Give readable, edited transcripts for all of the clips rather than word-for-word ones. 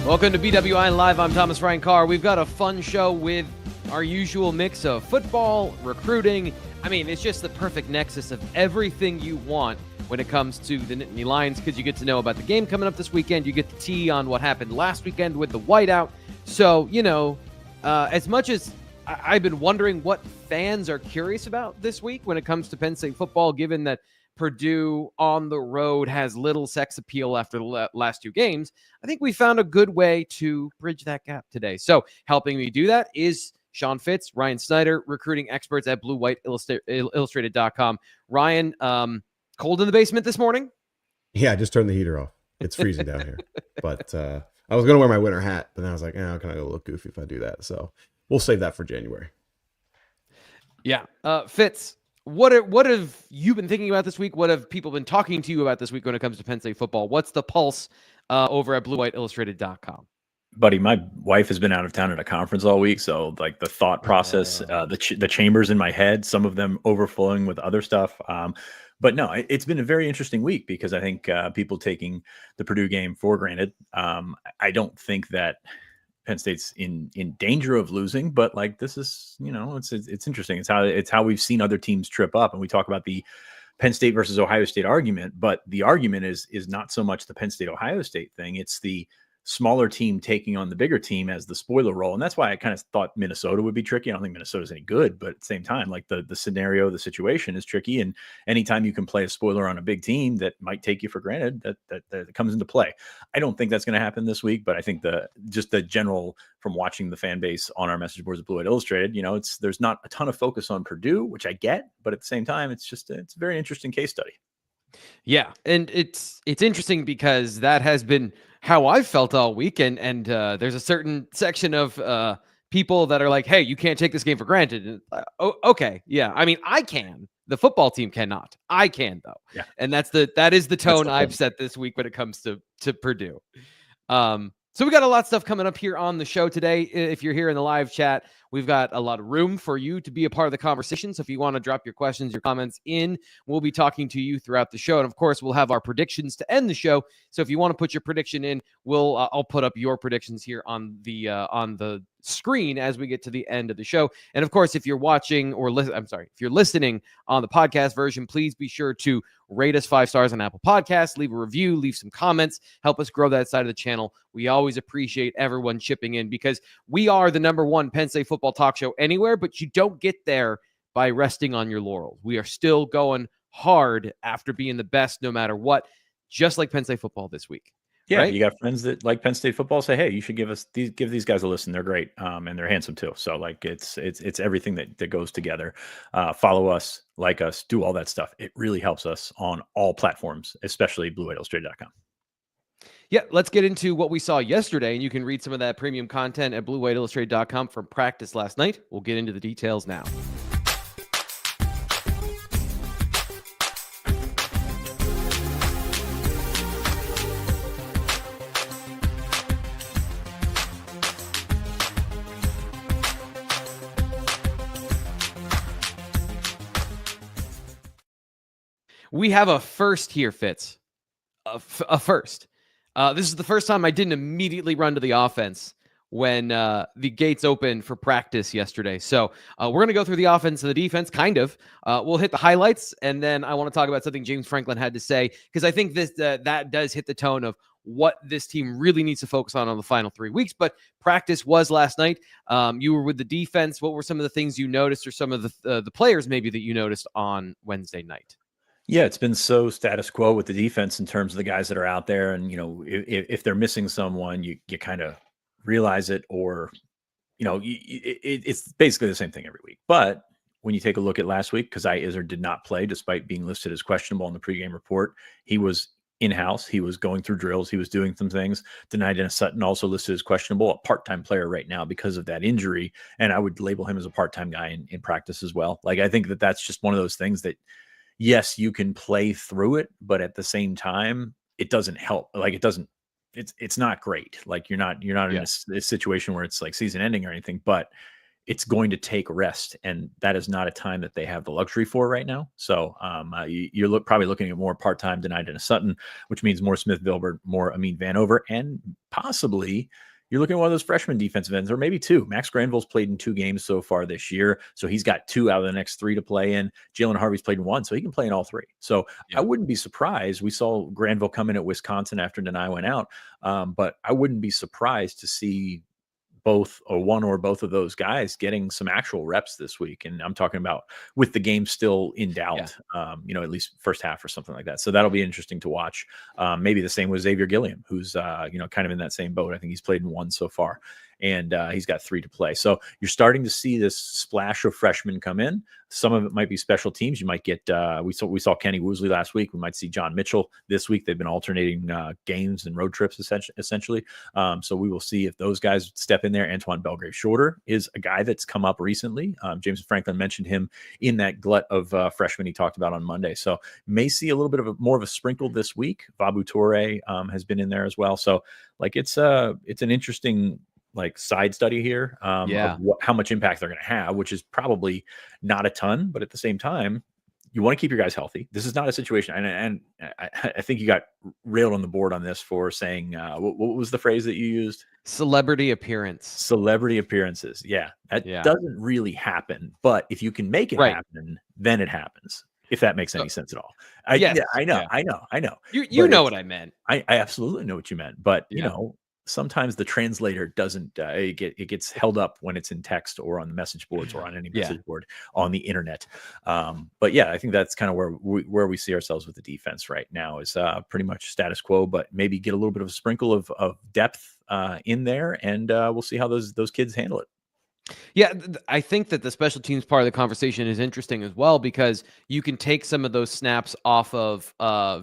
Welcome to BWI Live. I'm Thomas Ryan Carr. We've got a fun show with our usual mix of football, recruiting. I mean, it's just the perfect nexus of everything you want when it comes to the Nittany Lions, because you get to know about the game coming up this weekend. You get the tea on what happened last weekend with the whiteout. So, as much as I've been wondering what fans are curious about this week when it comes to Penn State football, given that Purdue on the road has little sex appeal after the last two games, I think we found a good way to bridge that gap today. So helping me do that is Sean Fitz, Ryan Snyder, recruiting experts at BWI Illustrated.com. Ryan, cold in the basement this morning? Yeah, I just turned the heater off. It's freezing down here. But I was going to wear my winter hat, but then I was like, how can I look goofy if I do that? So we'll save that for January. Yeah. Fitz, what have you been thinking about this week? What have people been talking to you about this week when it comes to Penn State football? What's the pulse over at BWI Illustrated.com? Buddy, my wife has been out of town at a conference all week, so like the thought process, the chambers in my head, some of them overflowing with other stuff. But no, it's been a very interesting week because I think people taking the Purdue game for granted. I don't think that Penn State's in danger of losing, but like this is, it's interesting. It's how we've seen other teams trip up, and we talk about the Penn State versus Ohio State argument, but the argument is not so much the Penn State Ohio State thing. It's the smaller team taking on the bigger team as the spoiler role. And that's why I kind of thought Minnesota would be tricky. I don't think Minnesota's any good, but at the same time, like the scenario, the situation is tricky. And anytime you can play a spoiler on a big team that might take you for granted, that comes into play. I don't think that's going to happen this week, but I think the general from watching the fan base on our message boards at Blue White Illustrated, there's not a ton of focus on Purdue, which I get, but at the same time, it's a very interesting case study. Yeah, and it's interesting because that has been how I've felt all week, and there's a certain section of people that are like, "Hey, you can't take this game for granted." And, okay, yeah, I mean, I can. The football team cannot. I can though, yeah. And that is the tone I've set this week when it comes to Purdue. So we got a lot of stuff coming up here on the show today. If you're here in the live chat, we've got a lot of room for you to be a part of the conversation. So if you want to drop your questions, your comments in, we'll be talking to you throughout the show. And of course, we'll have our predictions to end the show. So if you want to put your prediction in, I'll put up your predictions here on the screen as we get to the end of the show. And of course, if you're watching if you're listening on the podcast version, please be sure to rate us 5 stars on Apple Podcasts, leave a review, leave some comments, help us grow that side of the channel. We always appreciate everyone chipping in because we are the #1 Penn State football talk show anywhere, but you don't get there by resting on your laurels. We are still going hard after being the best no matter what, just like Penn State football this week. Yeah, right? You got friends that like Penn State football. Say, hey, you should give these guys a listen. They're great, and they're handsome too. So like it's everything that goes together. Follow us, like us, do all that stuff. It really helps us on all platforms, especially BlueWhiteIllustrated.com. Yeah, let's get into what we saw yesterday, and you can read some of that premium content at BlueWhiteIllustrated.com from practice last night. We'll get into the details now. We have a first here, Fitz. A first. This is the first time I didn't immediately run to the offense when the gates opened for practice yesterday. So we're going to go through the offense and the defense, kind of. We'll hit the highlights, and then I want to talk about something James Franklin had to say, because I think that does hit the tone of what this team really needs to focus on the final 3 weeks. But practice was last night. You were with the defense. What were some of the things you noticed, or some of the players maybe that you noticed on Wednesday night? Yeah, it's been so status quo with the defense in terms of the guys that are out there. And, if they're missing someone, you kind of realize it, or, it's basically the same thing every week. But when you take a look at last week, Kazai Izzard did not play despite being listed as questionable in the pregame report. He was in-house. He was going through drills. He was doing some things. Denai Sutton also listed as questionable, a part-time player right now because of that injury. And I would label him as a part-time guy in practice as well. Like, I think that's just one of those things that, yes, you can play through it, but at the same time, it doesn't help. Like, it's not great. Like, you're not in a situation where it's like season ending or anything, but it's going to take rest, and that is not a time that they have the luxury for right now. So you're probably looking at more part-time Denai Dennis Sutton, which means more Smith Vilbert, more Amin Vanover, and possibly you're looking at one of those freshman defensive ends, or maybe two. Max Granville's played in 2 games so far this year, so he's got 2 out of the next 3 to play in. Jalen Harvey's played in 1, so he can play in all 3. So I wouldn't be surprised. We saw Granville come in at Wisconsin after Denai went out, but I wouldn't be surprised to see both or one or both of those guys getting some actual reps this week. And I'm talking about with the game still in doubt, at least first half or something like that. So that'll be interesting to watch. Maybe the same with Xavier Gilliam, who's, kind of in that same boat. I think he's played in 1 so far, and he's got 3 to play. So you're starting to see this splash of freshmen come in. Some of it might be special teams. You might get, we saw Kenny Woosley last week. We might see John Mitchell this week. They've been alternating games and road trips essentially. So we will see if those guys step in there. Antoine Belgrave Shorter is a guy that's come up recently. James Franklin mentioned him in that glut of freshmen he talked about on Monday. So may see a little bit of more of a sprinkle this week. Vabu Toure has been in there as well. So it's an interesting side study here of how much impact they're going to have, which is probably not a ton, but at the same time, you want to keep your guys healthy. This is not a situation. And I think you got railed on the board on this for saying, what was the phrase that you used? Celebrity appearance. Celebrity appearances. Yeah. That doesn't really happen, but if you can make it happen, then it happens. If that makes any sense at all. I know. You know what I meant. I absolutely know what you meant, but sometimes the translator doesn't it gets held up when it's in text or on the message boards or on any message board on the internet. But I think that's kind of where we see ourselves with the defense right now is pretty much status quo, but maybe get a little bit of a sprinkle of depth in there, and we'll see how those kids handle it. Yeah, I think that the special teams part of the conversation is interesting as well, because you can take some of those snaps off of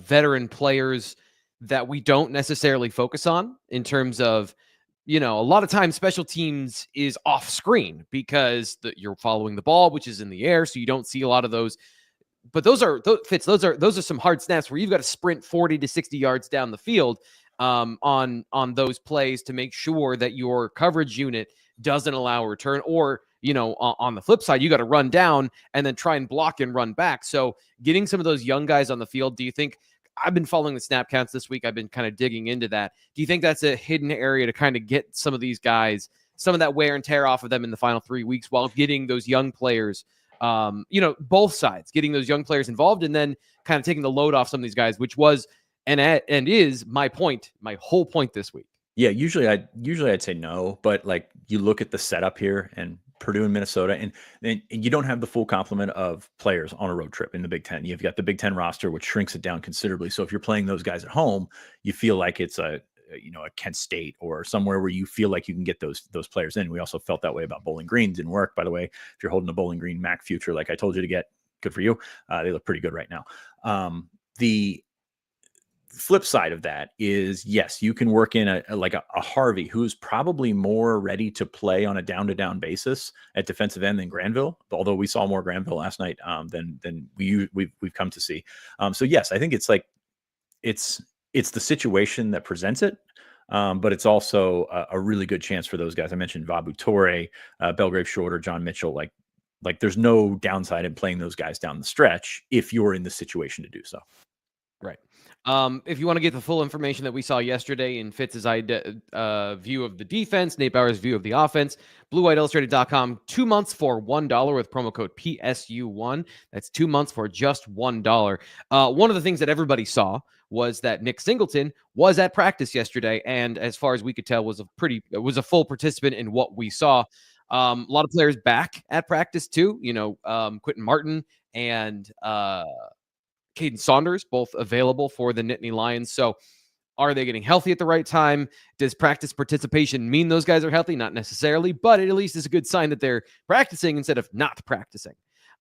veteran players that we don't necessarily focus on in terms of, a lot of times special teams is off screen because you're following the ball, which is in the air. So you don't see a lot of those, but those are some hard snaps where you've got to sprint 40 to 60 yards down the field on those plays to make sure that your coverage unit doesn't allow a return, or, on the flip side, you got to run down and then try and block and run back. So getting some of those young guys on the field, do you think, I've been following the snap counts this week, I've been kind of digging into that. Do you think that's a hidden area to kind of get some of these guys, some of that wear and tear off of them in the final 3 weeks, while getting those young players, both sides, getting those young players involved, and then kind of taking the load off some of these guys, which was and is my whole point this week? Yeah, usually I'd say no, but you look at the setup here and Purdue and Minnesota, and you don't have the full complement of players on a road trip in the Big Ten. You've got the Big Ten roster, which shrinks it down considerably. So if you're playing those guys at home, you feel like it's a Kent State or somewhere where you feel like you can get those players in. We also felt that way about Bowling Green. Didn't work, by the way. If you're holding a Bowling Green MAC future, like I told you to get, good for you. They look pretty good right now. The flip side of that is, yes, you can work in a Harvey, who's probably more ready to play on a down-to-down basis at defensive end than Granville, although we saw more Granville last night than we've come to see. So yes, I think it's the situation that presents it, but it's also a really good chance for those guys. I mentioned Vabu Toure, Belgrave Shorter, John Mitchell. Like there's no downside in playing those guys down the stretch if you're in the situation to do so. Right. If you want to get the full information that we saw yesterday in Fitz's view of the defense, Nate Bauer's view of the offense, BlueWhiteIllustrated.com, 2 months for $1 with promo code PSU1. That's 2 months for just $1. One of the things that everybody saw was that Nick Singleton was at practice yesterday, and as far as we could tell, was a full participant in what we saw. A lot of players back at practice too. Quentin Martin and Caden Saunders, both available for the Nittany Lions. So are they getting healthy at the right time? Does practice participation mean those guys are healthy? Not necessarily, but it at least is a good sign that they're practicing instead of not practicing.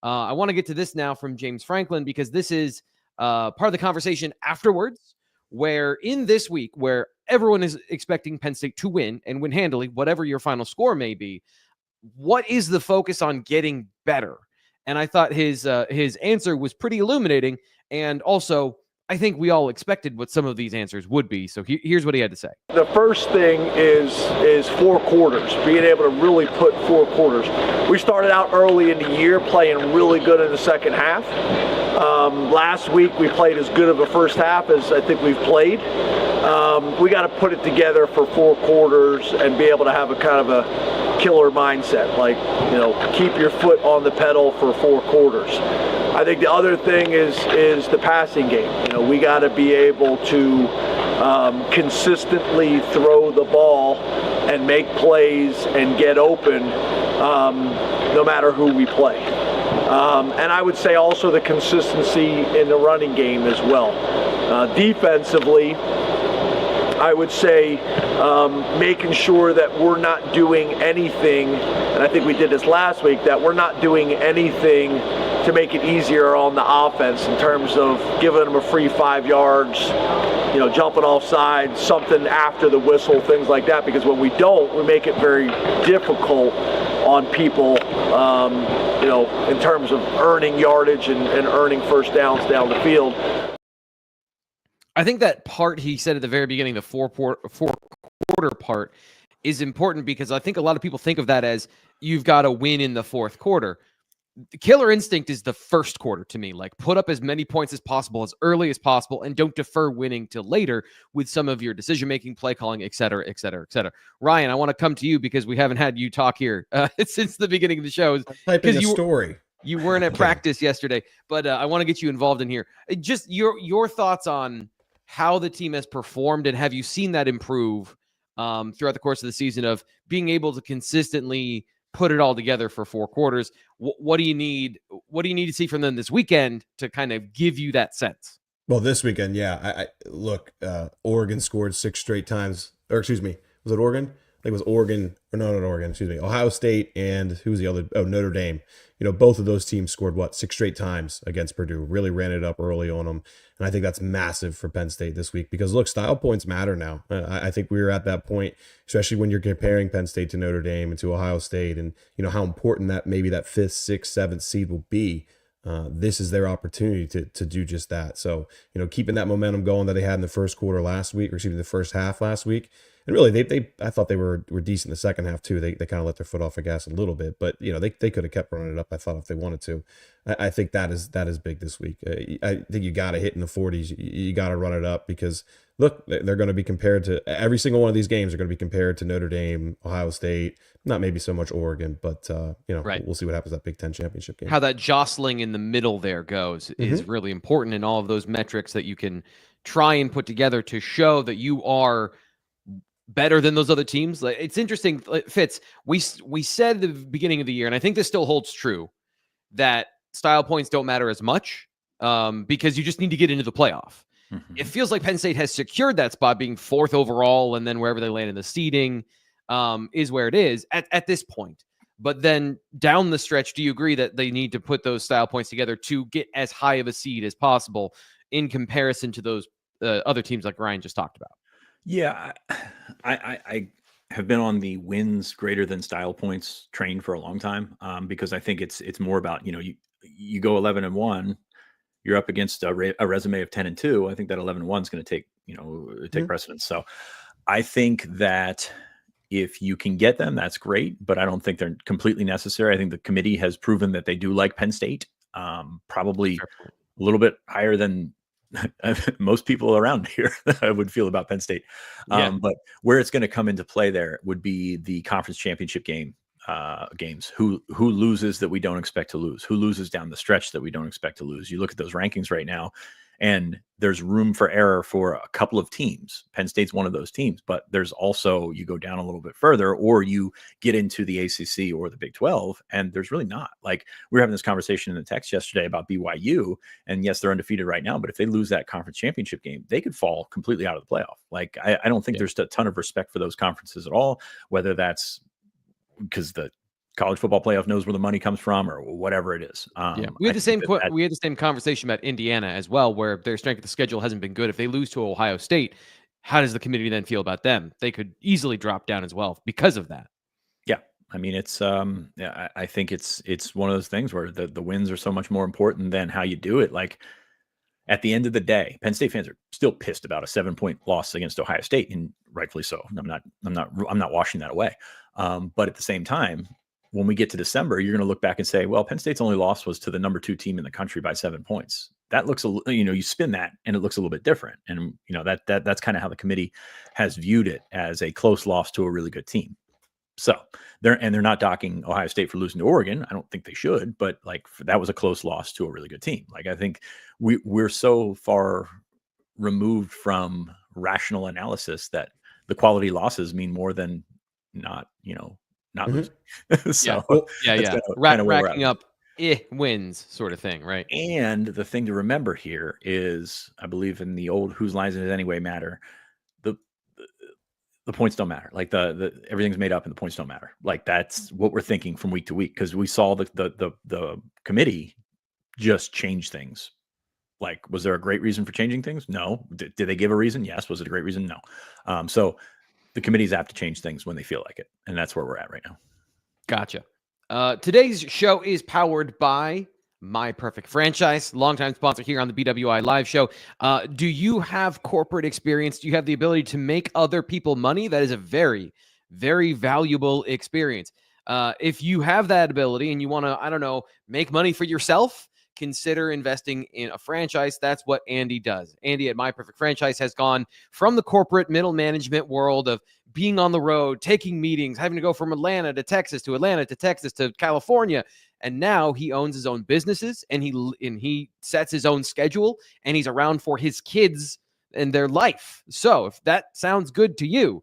I want to get to this now from James Franklin, because this is part of the conversation afterwards, where in this week, where everyone is expecting Penn State to win and win handily, whatever your final score may be, what is the focus on getting better? And I thought his answer was pretty illuminating. And also, I think we all expected what some of these answers would be. So here's what he had to say. The first thing is 4 quarters, being able to really put 4 quarters. We started out early in the year playing really good in the second half. Last week we played as good of a first half as I think we've played. We got to put it together for 4 quarters and be able to have a kind of a killer mindset, like, keep your foot on the pedal for 4 quarters. I think the other thing is the passing game. We got to be able to consistently throw the ball and make plays and get open no matter who we play. And I would say also the consistency in the running game as well. Defensively, I would say making sure that we're not doing anything, and I think we did this last week, that we're not doing anything to make it easier on the offense in terms of giving them a free 5 yards, jumping off sides, something after the whistle, things like that, because when we don't, we make it very difficult on people, in terms of earning yardage and earning first downs down the field. I think that part he said at the very beginning, the four quarter part, is important because I think a lot of people think of that as you've got to win in the fourth quarter. The killer instinct is the first quarter to me. Like, put up as many points as possible, as early as possible, and don't defer winning till later with some of your decision-making, play calling, et cetera, et cetera, et cetera. Ryan, I want to come to you because we haven't had you talk here since the beginning of the show. Typing a story. You weren't at practice yesterday, but I want to get you involved in here. Just your thoughts on how the team has performed, and have you seen that improve throughout the course of the season of being able to consistently put it all together for 4 quarters? What do you need? What do you need to see from them this weekend to kind of give you that sense? Well, this weekend, yeah. I look, Oregon scored 6 straight times. Or excuse me, was it Oregon? I think it was Oregon, or no, not Oregon, excuse me. Ohio State and who was the other? Oh, Notre Dame. Both of those teams scored 6 straight times against Purdue. Really ran it up early on them. And I think that's massive for Penn State this week because, look, style points matter now. I think we were at that point, especially when you're comparing Penn State to Notre Dame and to Ohio State, and how important that maybe that 5th, 6th, 7th seed will be. This is their opportunity to do just that. So, keeping that momentum going that they had in the first quarter last week, or excuse me, the first half last week. And really, I thought they were decent in the second half too. They kind of let their foot off the gas a little bit, but they could have kept running it up. I thought if they wanted to. I think that is big this week. I think you got to hit in the 40s. You got to run it up because look, they're going to be compared to every single one of these games. Are going to be compared to Notre Dame, Ohio State, not maybe so much Oregon, but right. We'll see what happens at that Big Ten championship game. How that jostling in the middle there goes is really important in all of those metrics that you can try and put together to show that you are better than those other teams. Like, it's interesting, Fitz. We said at the beginning of the year, and I think this still holds true, that style points don't matter as much because you just need to get into the playoff. It feels like Penn State has secured that spot, being 4th overall, and then wherever they land in the seeding is where it is at this point. But then down the stretch, do you agree that they need to put those style points together to get as high of a seed as possible in comparison to those other teams like Ryan just talked about? Yeah, I have been on the wins greater than style points train for a long time because I think it's more about, you go 11-1, you're up against a resume of 10-2. I think that 11-1 is going to take precedence. So I think that if you can get them, that's great, but I don't think they're completely necessary. I think the committee has proven that they do like Penn State, probably a little bit higher than most people around here I would feel about Penn State. But where it's going to come into play there would be the conference championship games. Who loses that we don't expect to lose? Who loses down the stretch that we don't expect to lose? You look at those rankings right now, and there's room for error for a couple of teams. Penn State's one of those teams, but there's also, you go down a little bit further, or you get into the ACC or the Big 12, and there's really not. Like, we were having this conversation in the text yesterday about BYU, and yes, they're undefeated right now, but if they lose that conference championship game, they could fall completely out of the playoff. Like, I don't think there's a ton of respect for those conferences at all, whether that's because the college football playoff knows where the money comes from or whatever it is. We had the same conversation about Indiana as well, where their strength of the schedule hasn't been good. If they lose to Ohio State, how does the committee then feel about them? They could easily drop down as well because of that. Yeah. I mean, it's I think it's one of those things where the wins are so much more important than how you do it. Like, at the end of the day, Penn State fans are still pissed about a 7-point loss against Ohio State, and rightfully so. I'm not washing that away. But at the same time, when we get to December, you're going to look back and say, well, Penn State's only loss was to the number 2 team in the country by 7 points. That looks, you spin that and it looks a little bit different. And, that's kind of how the committee has viewed it, as a close loss to a really good team. So they're not docking Ohio State for losing to Oregon. I don't think they should, but that was a close loss to a really good team. I think we're so far removed from rational analysis that the quality losses mean more than not losing. So racking up wins sort of thing, right? And the thing to remember here is, I believe in the old "whose lines does it anyway matter," the points don't matter. The everything's made up and the points don't matter. That's what we're thinking from week to week, because we saw the committee just change things. Was there a great reason for changing things? No. Did they give a reason? Yes. Was it a great reason? No. So the committee's apt to change things when they feel like it, and that's where we're at right now. Gotcha. Today's show is powered by My Perfect Franchise, longtime sponsor here on the BWI Live Show. Do you have corporate experience? Do you have the ability to make other people money? That is a very, very valuable experience. If you have that ability and you want to, make money for yourself, consider investing in a franchise. That's what Andy does. Andy at My Perfect Franchise has gone from the corporate middle management world of being on the road, taking meetings, having to go from Atlanta to Texas to California. And now he owns his own businesses, and he sets his own schedule, and he's around for his kids and their life. So if that sounds good to you,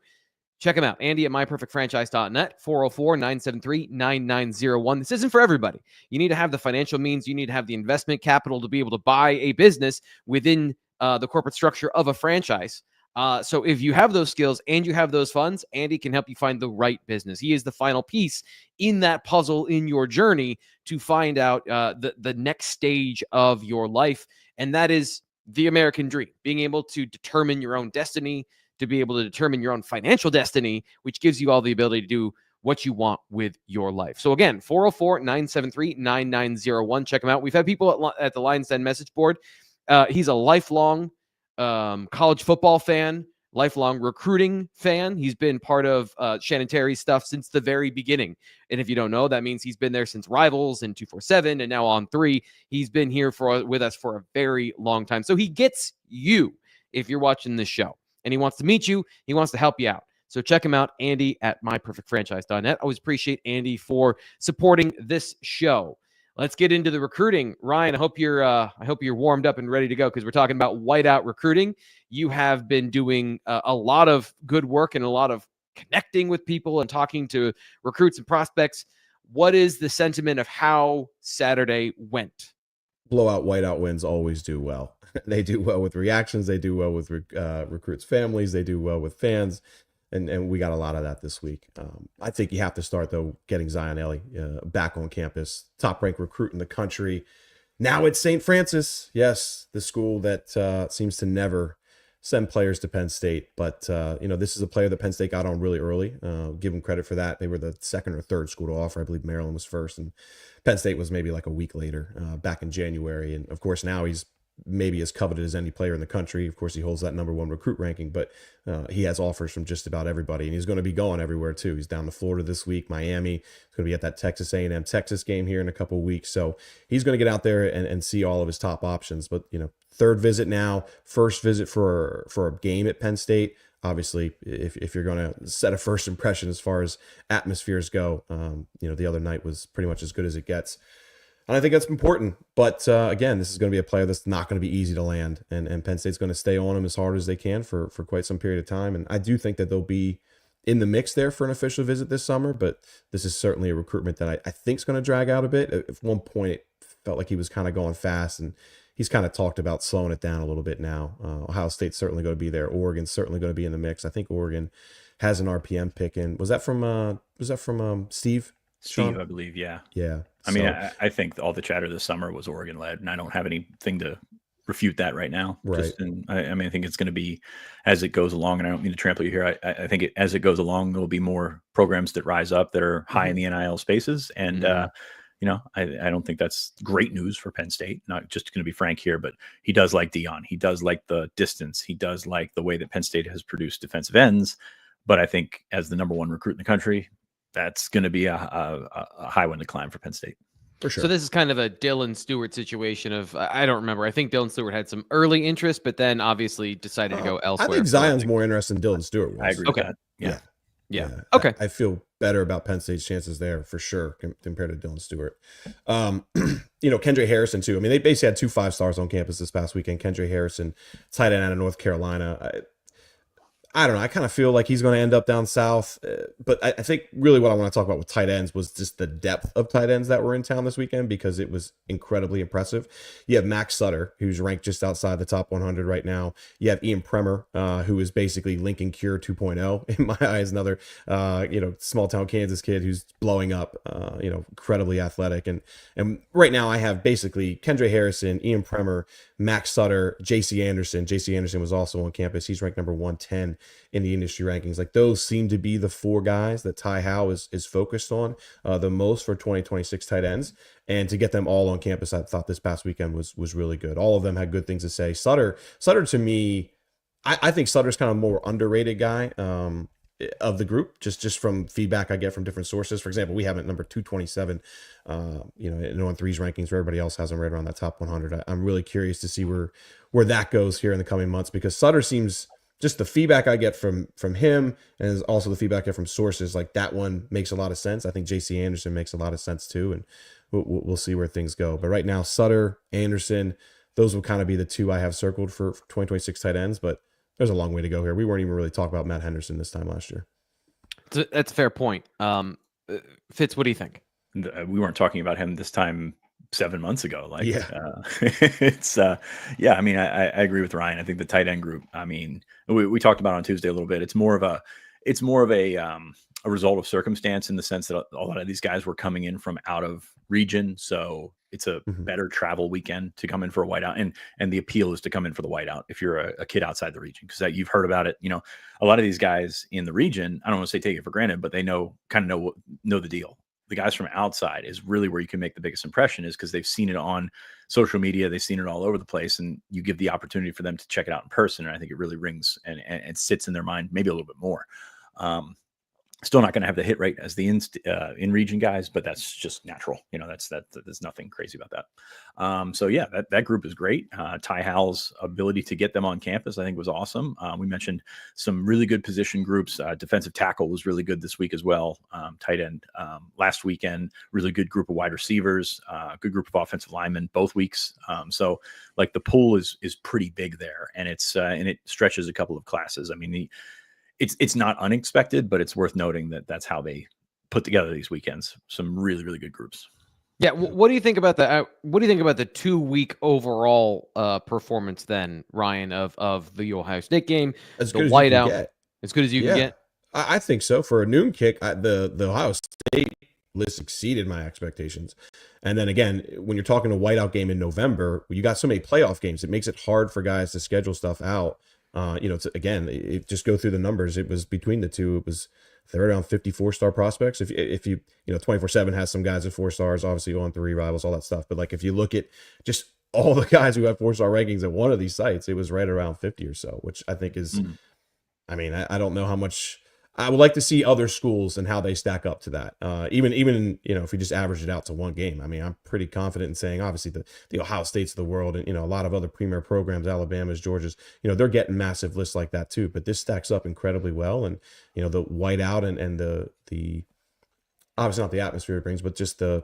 check him out. Andy at myperfectfranchise.net, 404-973-9901. This isn't for everybody. You need to have the financial means. You need to have the investment capital to be able to buy a business within the corporate structure of a franchise. So if you have those skills and you have those funds, Andy can help you find the right business. He is the final piece in that puzzle in your journey to find out the next stage of your life. And that is the American dream, being able to determine your own destiny, to be able to determine your own financial destiny, which gives you all the ability to do what you want with your life. So again, 404-973-9901. Check him out. We've had people at the Lions Den message board. He's a lifelong college football fan, lifelong recruiting fan. He's been part of Shannon Terry's stuff since the very beginning. And if you don't know, that means he's been there since Rivals and 247 and now On 3. He's been here with us for a very long time. So he gets you if you're watching this show, and he wants to meet you. He wants to help you out. So check him out, Andy at myperfectfranchise.net. Always appreciate Andy for supporting this show. Let's get into the recruiting. Ryan, I hope you're warmed up and ready to go, because we're talking about whiteout recruiting. You have been doing a lot of good work and a lot of connecting with people and talking to recruits and prospects. What is the sentiment of how Saturday went? Blowout whiteout wins always do well. They do well with reactions. They do well with recruits' families. They do well with fans. And we got a lot of that this week. I think you have to start, though, getting Zion Ellie back on campus. Top-ranked recruit in the country. Now it's St. Francis. Yes, the school that seems to never send players to Penn State. But, this is a player that Penn State got on really early. Give them credit for that. They were the second or third school to offer. I believe Maryland was first, and Penn State was maybe like a week later, back in January. And, of course, now he's maybe as coveted as any player in the country. Of course, he holds that #1 recruit ranking, but he has offers from just about everybody, and he's going to be going everywhere too. He's down to Florida this week, Miami. He's going to be at that Texas A&M Texas game here in a couple of weeks. So he's going to get out there and see all of his top options. But, third visit now, first visit for a game at Penn State. Obviously, if you're going to set a first impression as far as atmospheres go, the other night was pretty much as good as it gets. And I think that's important. But again, this is going to be a player that's not going to be easy to land. And Penn State's going to stay on him as hard as they can for quite some period of time. And I do think that they'll be in the mix there for an official visit this summer. But this is certainly a recruitment that I think is going to drag out a bit. At one point, it felt like he was kind of going fast. And he's kind of talked about slowing it down a little bit now. Ohio State's certainly going to be there. Oregon's certainly going to be in the mix. I think Oregon has an RPM pick in. Was that from Steve? Steve, I believe, yeah. Yeah. I mean, I think all the chatter this summer was Oregon-led, and I don't have anything to refute that right now. Right. I think it's going to be as it goes along, and I don't mean to trample you here. I think as it goes along, there'll be more programs that rise up that are high in the NIL spaces, and I don't think that's great news for Penn State. Not just going to be frank here, but he does like Dion. He does like the distance. He does like the way that Penn State has produced defensive ends. But I think as the number one recruit in the country, that's going to be a high one to climb for Penn State. For sure. So this is kind of a Dylan Stewart situation of, I don't remember. I think Dylan Stewart had some early interest, but then obviously decided to go elsewhere. I think Zion's more interested in Dylan Stewart. I agree with that. Yeah. Okay. I feel better about Penn State's chances there for sure compared to Dylan Stewart. Kendra Harrison too. I mean, they basically had 2 5-stars on campus this past weekend. Kendra Harrison, tight end out of North Carolina. I don't know. I kind of feel like he's going to end up down south. But I think really what I want to talk about with tight ends was just the depth of tight ends that were in town this weekend, because it was incredibly impressive. You have Max Sutter, who's ranked just outside the top 100 right now. You have Ian Premer, who is basically Lincoln Cure 2.0 in my eyes. Another, small town Kansas kid who's blowing up, incredibly athletic. And right now I have basically Kendra Harrison, Ian Premer, Max Sutter, J.C. Anderson. J.C. Anderson was also on campus. He's ranked number 110 in the industry rankings. Like, those seem to be the 4 guys that Ty Howe is focused on the most for 2026 tight ends. And to get them all on campus, I thought this past weekend was really good. All of them had good things to say. Sutter to me, I think Sutter's kind of a more underrated guy of the group, just from feedback I get from different sources. For example, we have him at number 227, in on threes rankings, where everybody else has him right around that top 100. I'm really curious to see where that goes here in the coming months, because Sutter seems, just the feedback I get from him, and also the feedback I get from sources, like that one makes a lot of sense. I think J.C. Anderson makes a lot of sense too, and we'll see where things go. But right now, Sutter, Anderson, those will kind of be the 2 I have circled for 2026 tight ends, but there's a long way to go here. We weren't even really talking about Matt Henderson this time last year. That's a fair point. Fitz, what do you think? We weren't talking about him this time 7 months ago. Like, it's I mean, I agree with Ryan. I think the tight end group, I mean, we talked about it on Tuesday a little bit. It's more of a result of circumstance, in the sense that a lot of these guys were coming in from out of region. So it's a better travel weekend to come in for a whiteout. And the appeal is to come in for the whiteout if you're a kid outside the region, because you've heard about it. A lot of these guys in the region, I don't want to say take it for granted, but they know the deal. The guys from outside is really where you can make the biggest impression, is because they've seen it on social media. They've seen it all over the place, and you give the opportunity for them to check it out in person. And I think it really rings and sits in their mind maybe a little bit more. Still not going to have the hit rate as the in region guys, but that's just natural. There's nothing crazy about that. So yeah, that group is great. Ty Howell's ability to get them on campus, I think, was awesome. We mentioned some really good position groups. Defensive tackle was really good this week as well. Tight end last weekend, really good group of wide receivers, good group of offensive linemen both weeks. So like, the pool is pretty big there, and it stretches a couple of classes. I mean, it's not unexpected, but it's worth noting that that's how they put together these weekends. Some really, really good groups. Yeah. What do you think about the 2-week overall performance then, Ryan, of the Ohio State game? As the good whiteout, as good as you can get. I think so. For a noon kick, the Ohio State list exceeded my expectations. And then again, when you're talking a whiteout game in November, you got so many playoff games, it makes it hard for guys to schedule stuff out. It just go through the numbers. It was between the two. It was, they're around 54-star prospects. If you 24/7 has some guys at 4 stars, obviously on 3 rivals, all that stuff. But like, if you look at just all the guys who have 4-star rankings at one of these sites, it was right around 50 or so, which I think is, I mean, I don't know how much. I would like to see other schools and how they stack up to that. Even if we just average it out to one game, I mean, I'm pretty confident in saying, obviously, the Ohio States of the world, and a lot of other premier programs, Alabama's, Georgia's, they're getting massive lists like that too. But this stacks up incredibly well, and the whiteout and the obviously not the atmosphere it brings, but just the,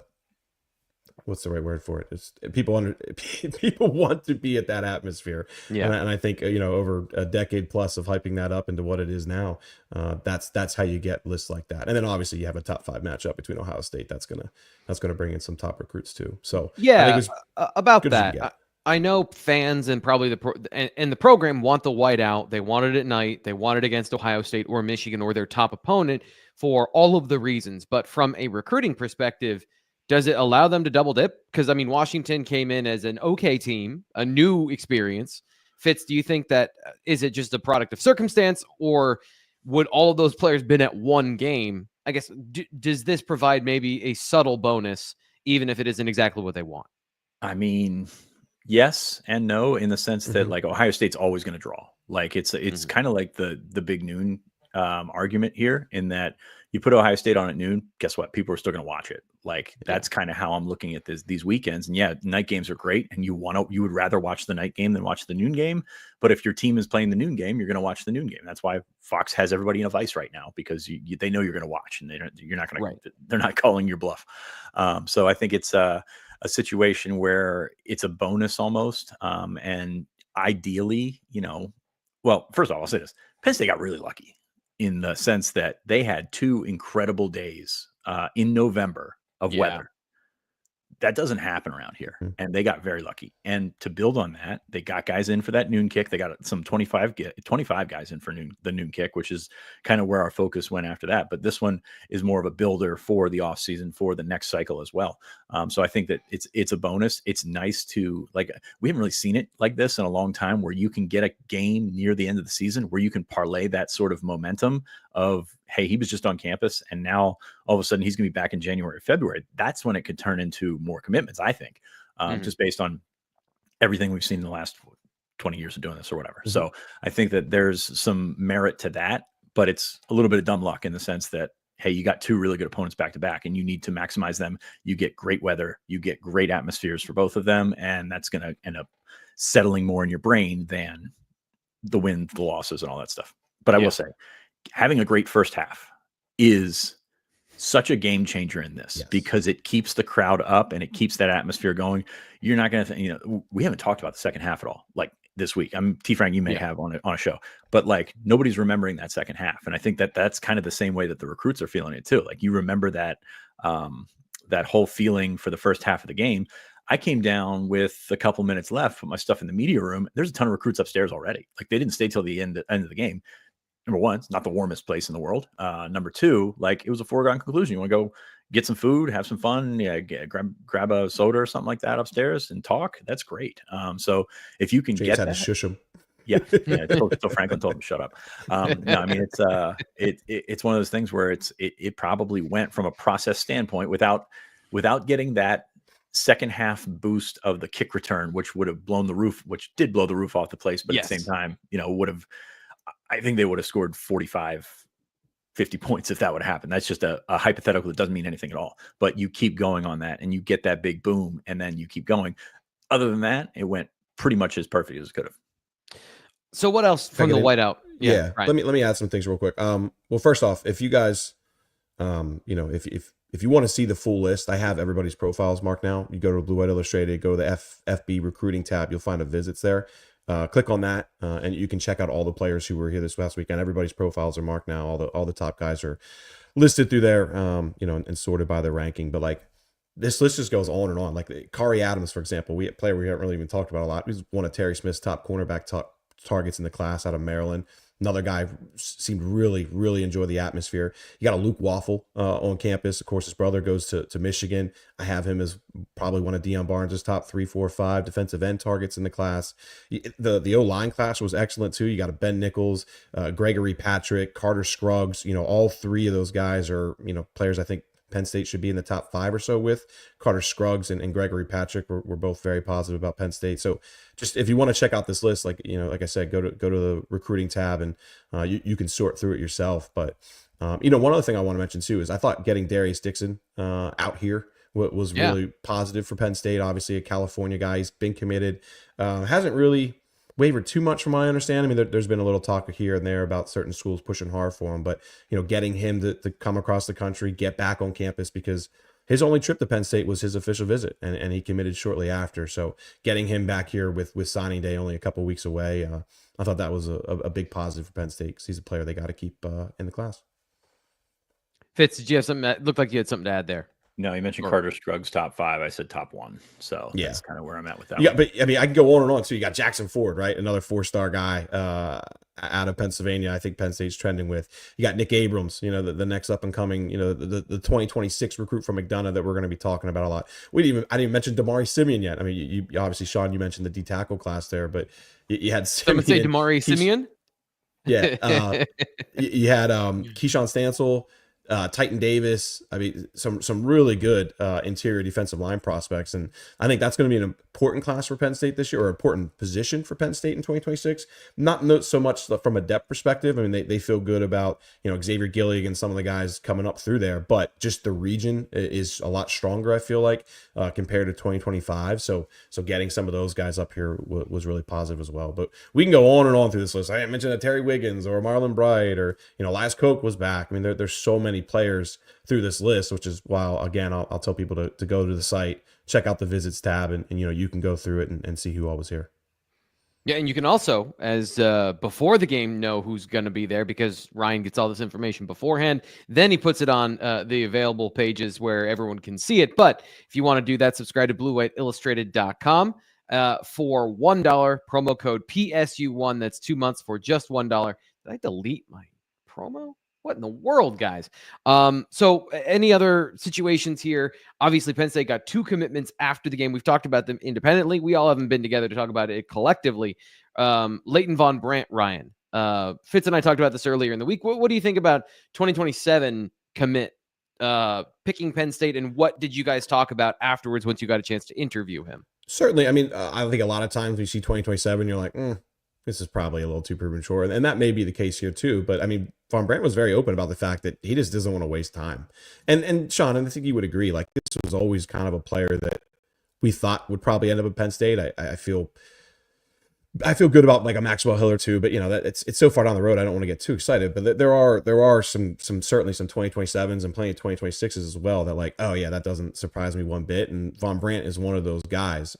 what's the right word for it? It's people want to be at that atmosphere. Yeah. And I think, over a decade plus of hyping that up into what it is now, that's how you get lists like that. And then obviously you have a top 5 matchup between Ohio State. That's going to bring in some top recruits too. So yeah, I think about that. I know fans and probably the program want the whiteout. They want it at night. They want it against Ohio State or Michigan or their top opponent for all of the reasons. But from a recruiting perspective, does it allow them to double dip? Because, I mean, Washington came in as an okay team, a new experience. Fitz, do you think that is it just a product of circumstance, or would all of those players been at one game? I guess, does this provide maybe a subtle bonus even if it isn't exactly what they want? I mean, yes and no, in the sense that Mhm. like Ohio State's always going to draw. Like it's Mhm. kind of like the big noon argument here, in that you put Ohio State on at noon, guess what? People are still going to watch it. Like that's kind of how I'm looking at these weekends. And yeah, night games are great, and you would rather watch the night game than watch the noon game. But if your team is playing the noon game, you're going to watch the noon game. That's why Fox has everybody in a vice right now, because they know you're going to watch, and you're not going to. They're not calling your bluff. So I think it's a situation where it's a bonus almost. And ideally, well, first of all, I'll say this: Penn State got really lucky in the sense that they had 2 incredible days in November of weather. That doesn't happen around here, and they got very lucky. And to build on that, they got guys in for that noon kick. They got some 25 guys in for the noon kick, which is kind of where our focus went after that. But this one is more of a builder for the offseason, for the next cycle as well. So I think that it's a bonus. It's nice to, like, we haven't really seen it like this in a long time, where you can get a game near the end of the season where you can parlay that sort of momentum of, hey, he was just on campus, and now all of a sudden he's going to be back in January, February. That's when it could turn into more commitments, I think, just based on everything we've seen in the last 20 years of doing this or whatever. So I think that there's some merit to that, but it's a little bit of dumb luck in the sense that, hey, you got 2 really good opponents back to back, and you need to maximize them. You get great weather, you get great atmospheres for both of them, and that's going to end up settling more in your brain than the wins, the losses, and all that stuff. But I will say, having a great first half is such a game changer in this, because it keeps the crowd up and it keeps that atmosphere going. You're not going to, we haven't talked about the second half at all, like this week. T. Frank, you may have on a show, but like nobody's remembering that second half. And I think that that's kind of the same way that the recruits are feeling it too. Like you remember that, that whole feeling for the first half of the game. I came down with a couple minutes left, put my stuff in the media room. There's a ton of recruits upstairs already. Like they didn't stay till the end of the game. Number one, it's not the warmest place in the world. Number two, like it was a foregone conclusion. You want to go get some food, have some fun, grab a soda or something like that upstairs and talk. That's great. So if you can get had that, to shush him. So Franklin told him to shut up. No, I mean it's one of those things where it probably went from a process standpoint without getting that second half boost of the kick return, which would have blown the roof, which did blow the roof off the place, but at the same time, I think they would have scored 45, 50 points if that would happen. That's just a hypothetical that doesn't mean anything at all. But you keep going on that and you get that big boom and then you keep going. Other than that, it went pretty much as perfect as it could have. So what else from the whiteout? Yeah. Let me add some things real quick. Well, first off, if you guys, if you want to see the full list, I have everybody's profiles marked now. You go to Blue White Illustrated, go to the FB recruiting tab. You'll find a visits there. Click on that, and you can check out all the players who were here this past weekend. Everybody's profiles are marked now. All the top guys are listed through there, and sorted by their ranking. But like this list just goes on and on. Like Kari Adams, for example, a player we haven't really even talked about a lot. He's one of Terry Smith's top cornerback targets in the class out of Maryland. Another guy seemed really, really enjoy the atmosphere. You got a Luke Waffle on campus. Of course, his brother goes to Michigan. I have him as probably one of Deion Barnes' top 3, 4, 5 defensive end targets in the class. The O-line class was excellent too. You got a Ben Nichols, Gregory Patrick, Carter Scruggs. All 3 of those guys are players I think Penn State should be in the top 5 or so with. Carter Scruggs and Gregory Patrick were both very positive about Penn State. So just if you want to check out this list, like I said, go to the recruiting tab and you can sort through it yourself. But one other thing I want to mention too is I thought getting Darius Dixon out here was really positive for Penn State. Obviously a California guy, he's been committed, hasn't really wavered too much from my understanding. I mean, there's been a little talk here and there about certain schools pushing hard for him, but getting him to come across the country, get back on campus, because his only trip to Penn State was his official visit, and he committed shortly after. So getting him back here with signing day only a couple weeks away, I thought that was a big positive for Penn State, because he's a player they got to keep in the class. Fitz, did you have something that looked like you had something to add there? No, you mentioned Carter Scruggs top 5. I said top 1. So that's kind of where I'm at with that. Yeah, but I mean, I can go on and on. So you got Jackson Ford, right? Another 4-star guy out of Pennsylvania. I think Penn State's trending with. You got Nick Abrams, the next up and coming, the 2026 recruit from McDonough that we're going to be talking about a lot. I didn't even mention Damari Simeon yet. I mean, you obviously, Sean, you mentioned the D tackle class there, but you had Simeon. Someone say Damari Simeon? Yeah. You had Keyshawn Stansel, Titan Davis. I mean, some really good interior defensive line prospects, and I think that's going to be an important class for Penn State this year, or an important position for Penn State in 2026. Not so much from a depth perspective. I mean, they feel good about Xavier Gillig and some of the guys coming up through there, but just the region is a lot stronger, I feel like, compared to 2025. So getting some of those guys up here was really positive as well. But we can go on and on through this list. I mentioned Terry Wiggins or Marlon Bright, or Elias Koch was back. I mean, there's so many players through this list, which is why, again, I'll tell people to go to the site, check out the visits tab, and you can go through it and see who all was here. Yeah, and you can also, as before the game, know who's going to be there, because Ryan gets all this information beforehand. Then he puts it on the available pages where everyone can see it. But if you want to do that, subscribe to BlueWhiteIllustrated.com for $1, promo code PSU1. That's 2 months for just $1. Did I delete my promo? What in the world, guys? So any other situations here? Obviously, Penn State got 2 commitments after the game. We've talked about them independently. We all haven't been together to talk about it collectively. Leighton Von Brandt, Ryan. Fitz and I talked about this earlier in the week. What do you think about 2027 commit picking Penn State, and what did you guys talk about afterwards once you got a chance to interview him? Certainly. I mean, I think a lot of times we see 2027, you're like, this is probably a little too premature. And that may be the case here too. But I mean, Von Brandt was very open about the fact that he just doesn't want to waste time. And Sean, and I think you would agree, like, this was always kind of a player that we thought would probably end up at Penn State. I feel good about like a Maxwell Hill or two, but that it's so far down the road, I don't want to get too excited. But there are some certainly some 2027s and plenty of 2026s as well that, like, oh yeah, that doesn't surprise me one bit. And Von Brandt is one of those guys.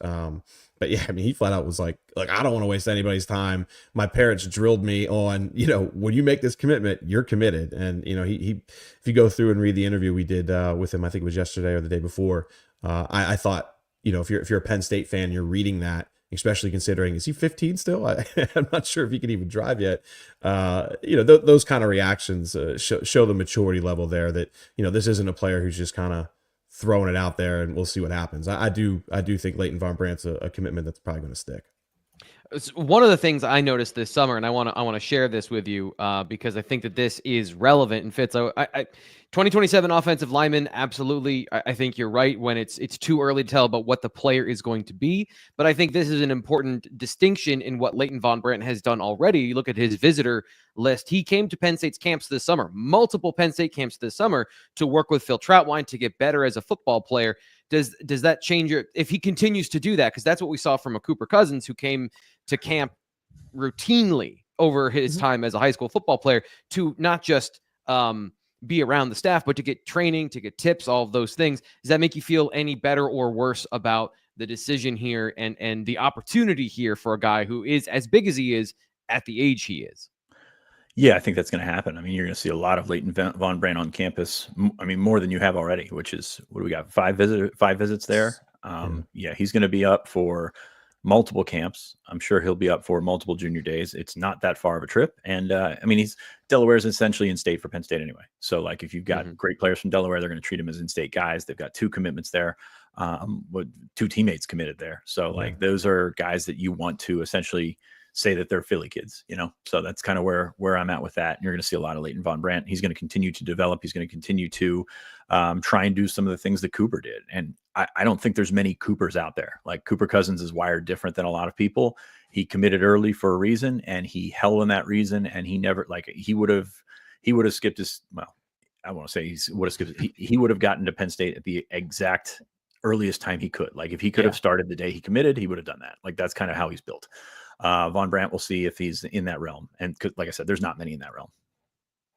But yeah, I mean, he flat out was like, I don't want to waste anybody's time. My parents drilled me on, when you make this commitment, you're committed. And, he if you go through and read the interview we did with him, I think it was yesterday or the day before, I thought, if you're a Penn State fan, you're reading that, especially considering, is he 15 still? I'm not sure if he can even drive yet. Those kind of reactions show the maturity level there, that, this isn't a player who's just kind of throwing it out there and we'll see what happens. I do think Leighton Von Brandt's a commitment that's probably going to stick. One of the things I noticed this summer, and I want to share this with you because I think that this is relevant and fits. 2027 offensive lineman, absolutely. I think you're right when it's too early to tell about what the player is going to be. But I think this is an important distinction in what Leighton Von Brandt has done already. You look at his visitor list. He came to Penn State's camps this summer, multiple Penn State camps this summer, to work with Phil Trautwein to get better as a football player. Does that change if he continues to do that? Because that's what we saw from a Cooper Cousins, who came to camp routinely over his time as a high school football player, to not just be around the staff, but to get training, to get tips, all of those things. Does that make you feel any better or worse about the decision here and the opportunity here for a guy who is as big as he is at the age he is? Yeah, I think that's going to happen. I mean, you're going to see a lot of Leighton Von Brandt on campus. I mean, more than you have already, which is, what do we got? 5 visits there. Yeah, he's going to be up for multiple camps. I'm sure he'll be up for multiple junior days. It's not that far of a trip. And I mean, Delaware's essentially in state for Penn State anyway. So like, if you've got great players from Delaware, they're going to treat them as in-state guys. They've got 2 commitments there, with 2 teammates committed there. So like, those are guys that you want to essentially say that they're Philly kids, so that's kind of where I'm at with that. And you're going to see a lot of Leighton Von Brandt. He's going to continue to develop. He's going to continue to try and do some of the things that Cooper did. And I don't think there's many Coopers out there. Like, Cooper Cousins is wired different than a lot of people. He committed early for a reason, and he held on that reason. And he never, like, he would have skipped his, well, I want to say he would have gotten to Penn State at the exact earliest time he could. Like, if he could have started the day he committed, he would have done that. Like, that's kind of how he's built. Von Brandt, we'll see if he's in that realm. And like I said, there's not many in that realm.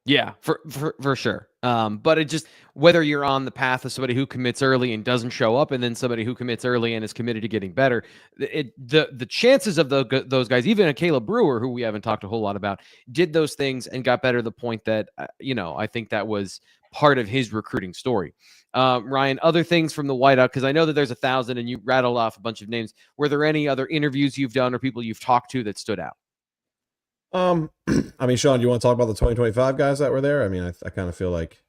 Yeah, for sure. But it just, whether you're on the path of somebody who commits early and doesn't show up, and then somebody who commits early and is committed to getting better, the chances of those guys, even a Caleb Brewer, who we haven't talked a whole lot about, did those things and got better to the point that, I think that was part of his recruiting story. Ryan, other things from the whiteout, because I know that there's 1,000 and you rattled off a bunch of names. Were there any other interviews you've done or people you've talked to that stood out? I mean, Sean, do you want to talk about the 2025 guys that were there? I mean, I kind of feel like,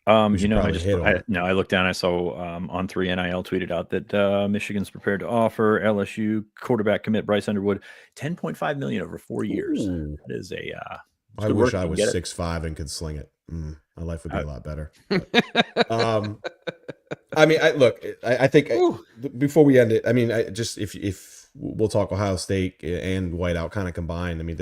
I looked down, I saw on 3 NIL tweeted out that Michigan's prepared to offer LSU quarterback commit Bryce Underwood $10.5 million over 4 years. That is I wish I was 6'5" and could sling it. my life would be a lot better. But, I mean, I think before we end it, I mean, if we'll talk Ohio State and Whiteout kind of combined. I mean,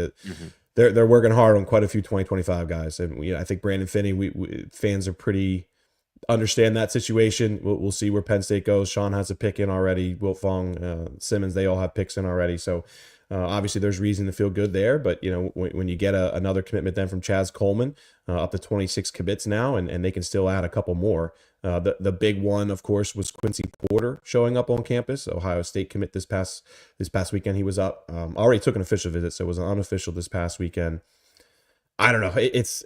they're working hard on quite a few 2025 guys, and I think Brandon Finney, we fans are pretty understand that situation. We'll see where Penn State goes. Sean has a pick in already. Wilt Fong, Simmons, they all have picks in already. So obviously there's reason to feel good there. But when you get another commitment then from Chaz Coleman, up to 26 commits now, and they can still add a couple more. The big one, of course, was Quincy Porter showing up on campus. Ohio State commit this past weekend. He was up. Already took an official visit, so it was an unofficial this past weekend. I don't know. It's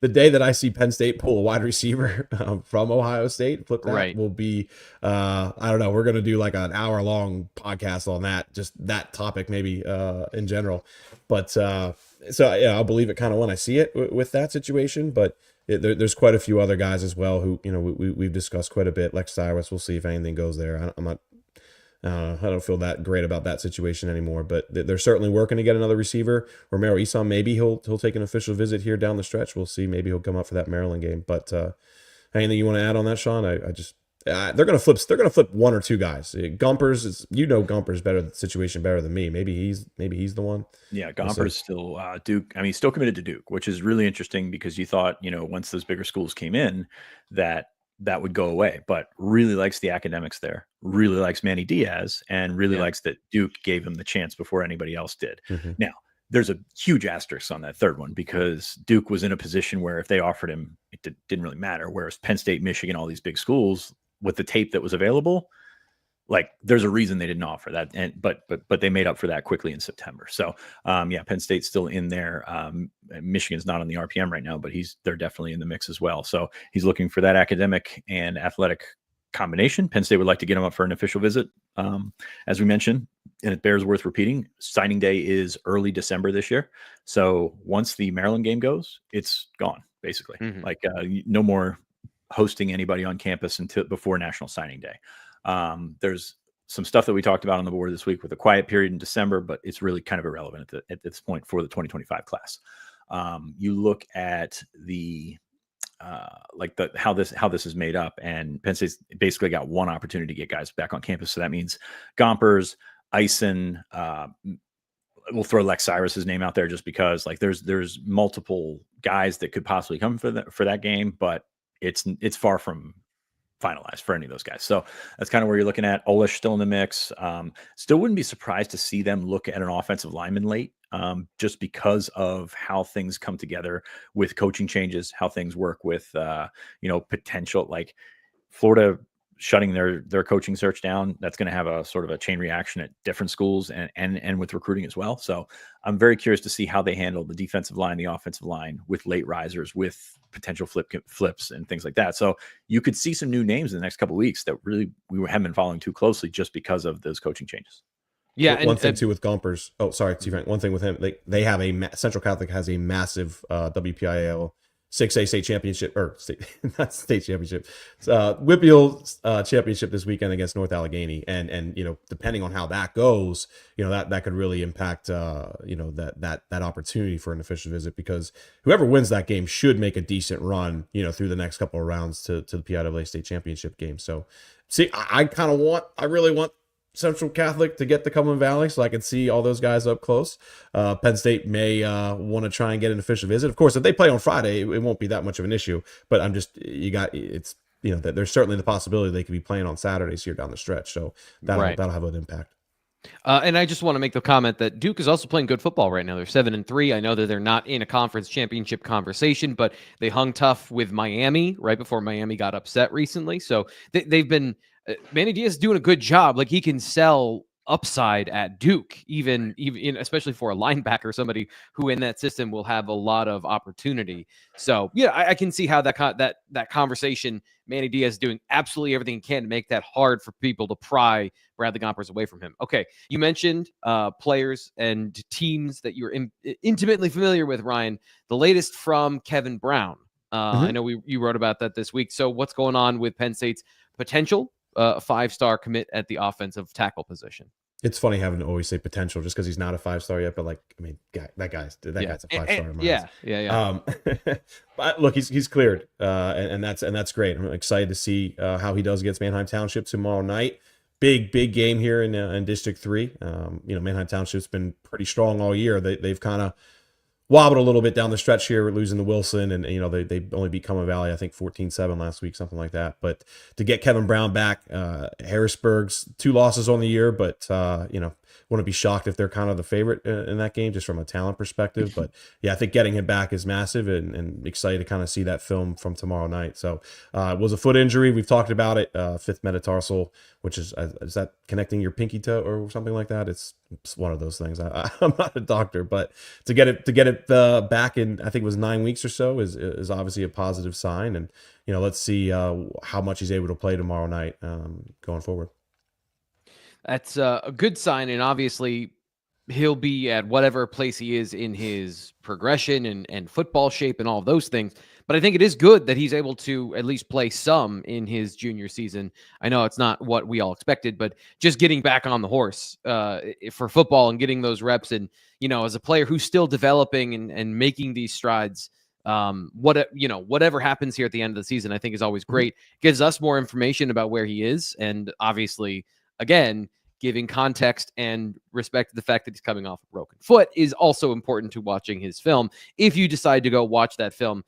the day that I see Penn State pull a wide receiver from Ohio State, flip that will be, I don't know. We're going to do like an hour-long podcast on that, just that topic maybe in general. But so yeah, I'll believe it kind of when I see it with that situation. But there's quite a few other guys as well who, we've discussed quite a bit. Lex Cyrus, we'll see if anything goes there. I don't feel that great about that situation anymore, but they're certainly working to get another receiver. Romero Eason, maybe he'll take an official visit here down the stretch. We'll see. Maybe he'll come up for that Maryland game. But anything you want to add on that, Sean? They're gonna flip. They're gonna flip one or two guys. Gumpers is Gumpers situation better than me. Maybe he's the one. Yeah, Gomper's still Duke. I mean, he's still committed to Duke, which is really interesting because you thought once those bigger schools came in that would go away, but really likes the academics there, really likes Manny Diaz, and really likes that Duke gave him the chance before anybody else did. Now, there's a huge asterisk on that third one because Duke was in a position where if they offered him, it didn't really matter. Whereas Penn State, Michigan, all these big schools with the tape that was available, like there's a reason they didn't offer that. And but they made up for that quickly in September. So Penn State's still in there. Michigan's not on the RPM right now, but they're definitely in the mix as well. So he's looking for that academic and athletic combination. Penn State would like to get him up for an official visit. As we mentioned, and it bears worth repeating, signing day is early December this year. So once the Maryland game goes, it's gone basically. Like no more hosting anybody on campus until before National Signing Day. There's some stuff that we talked about on the board this week with a quiet period in December, but it's really kind of irrelevant at this point for the 2025 class. You look at the how this is made up, and Penn State's basically got one opportunity to get guys back on campus. So that means Gompers, Eisen, we'll throw Lex Cyrus's name out there just because like there's multiple guys that could possibly come for that game, but it's far from finalized for any of those guys. So that's kind of where you're looking at. Olish still in the mix. Still wouldn't be surprised to see them look at an offensive lineman late, just because of how things come together with coaching changes, how things work with, potential, like Florida shutting their coaching search down. That's going to have a sort of a chain reaction at different schools and with recruiting as well. So I'm very curious to see how they handle the defensive line, the offensive line with late risers, with potential flips and things like that. So you could see some new names in the next couple of weeks that really haven't been following too closely just because of those coaching changes. Yeah, one thing too with Gompers. Oh, sorry, Frank. One thing with him, they have Central Catholic has a massive WPIAL 6A state championship, or not state championship, WPIAL championship this weekend against North Allegheny, and depending on how that goes, that could really impact that opportunity for an official visit, because whoever wins that game should make a decent run through the next couple of rounds to the PIAA state championship game. So see, I really want Central Catholic to get the Cumberland Valley so I can see all those guys up close. Penn State may want to try and get an official visit. Of course, if they play on Friday, it won't be that much of an issue. But there's certainly the possibility they could be playing on Saturdays here down the stretch. So that'll have an impact. And I just want to make the comment that Duke is also playing good football right now. They're 7-3. I know that they're not in a conference championship conversation, but they hung tough with Miami right before Miami got upset recently. So they've been. Manny Diaz is doing a good job. Like, he can sell upside at Duke, even especially for a linebacker, somebody who in that system will have a lot of opportunity. So yeah, I can see how that conversation, Manny Diaz doing absolutely everything he can to make that hard for people to pry Bradley Gompers away from him. Okay, you mentioned players and teams that you're intimately familiar with, Ryan. The latest from Kevin Brown. I know you wrote about that this week. So what's going on with Penn State's potential 5-star commit at the offensive tackle position? It's funny having to always say potential just because he's not a 5-star yet, but like, I mean, that guy's a 5-star in my eyes. But look, he's cleared, and that's great. I'm excited to see how he does against Manheim Township tomorrow night. Big game here in District 3. Manheim Township's been pretty strong all year. They've kind of wobbled a little bit down the stretch here, losing to Wilson, and they only beat Common Valley, I think 14-7 last week, something like that. But to get Kevin Brown back, Harrisburg's 2 losses on the year, but wouldn't be shocked if they're kind of the favorite in that game, just from a talent perspective. But yeah, I think getting him back is massive, and excited to kind of see that film from tomorrow night. So it was a foot injury. We've talked about it, 5th metatarsal, which is that connecting your pinky toe or something like that? It's one of those things. I'm not a doctor, but to get it back in, I think it was 9 weeks or so, is obviously a positive sign. And let's see how much he's able to play tomorrow night going forward. That's a good sign, and obviously he'll be at whatever place he is in his progression and football shape and all of those things. But I think it is good that he's able to at least play some in his junior season. I know it's not what we all expected, but just getting back on the horse for football and getting those reps, and as a player who's still developing and making these strides, whatever happens here at the end of the season, I think is always great. Gives us more information about where he is, and obviously, again, giving context and respect to the fact that he's coming off a broken foot is also important to watching his film, if you decide to go watch that film.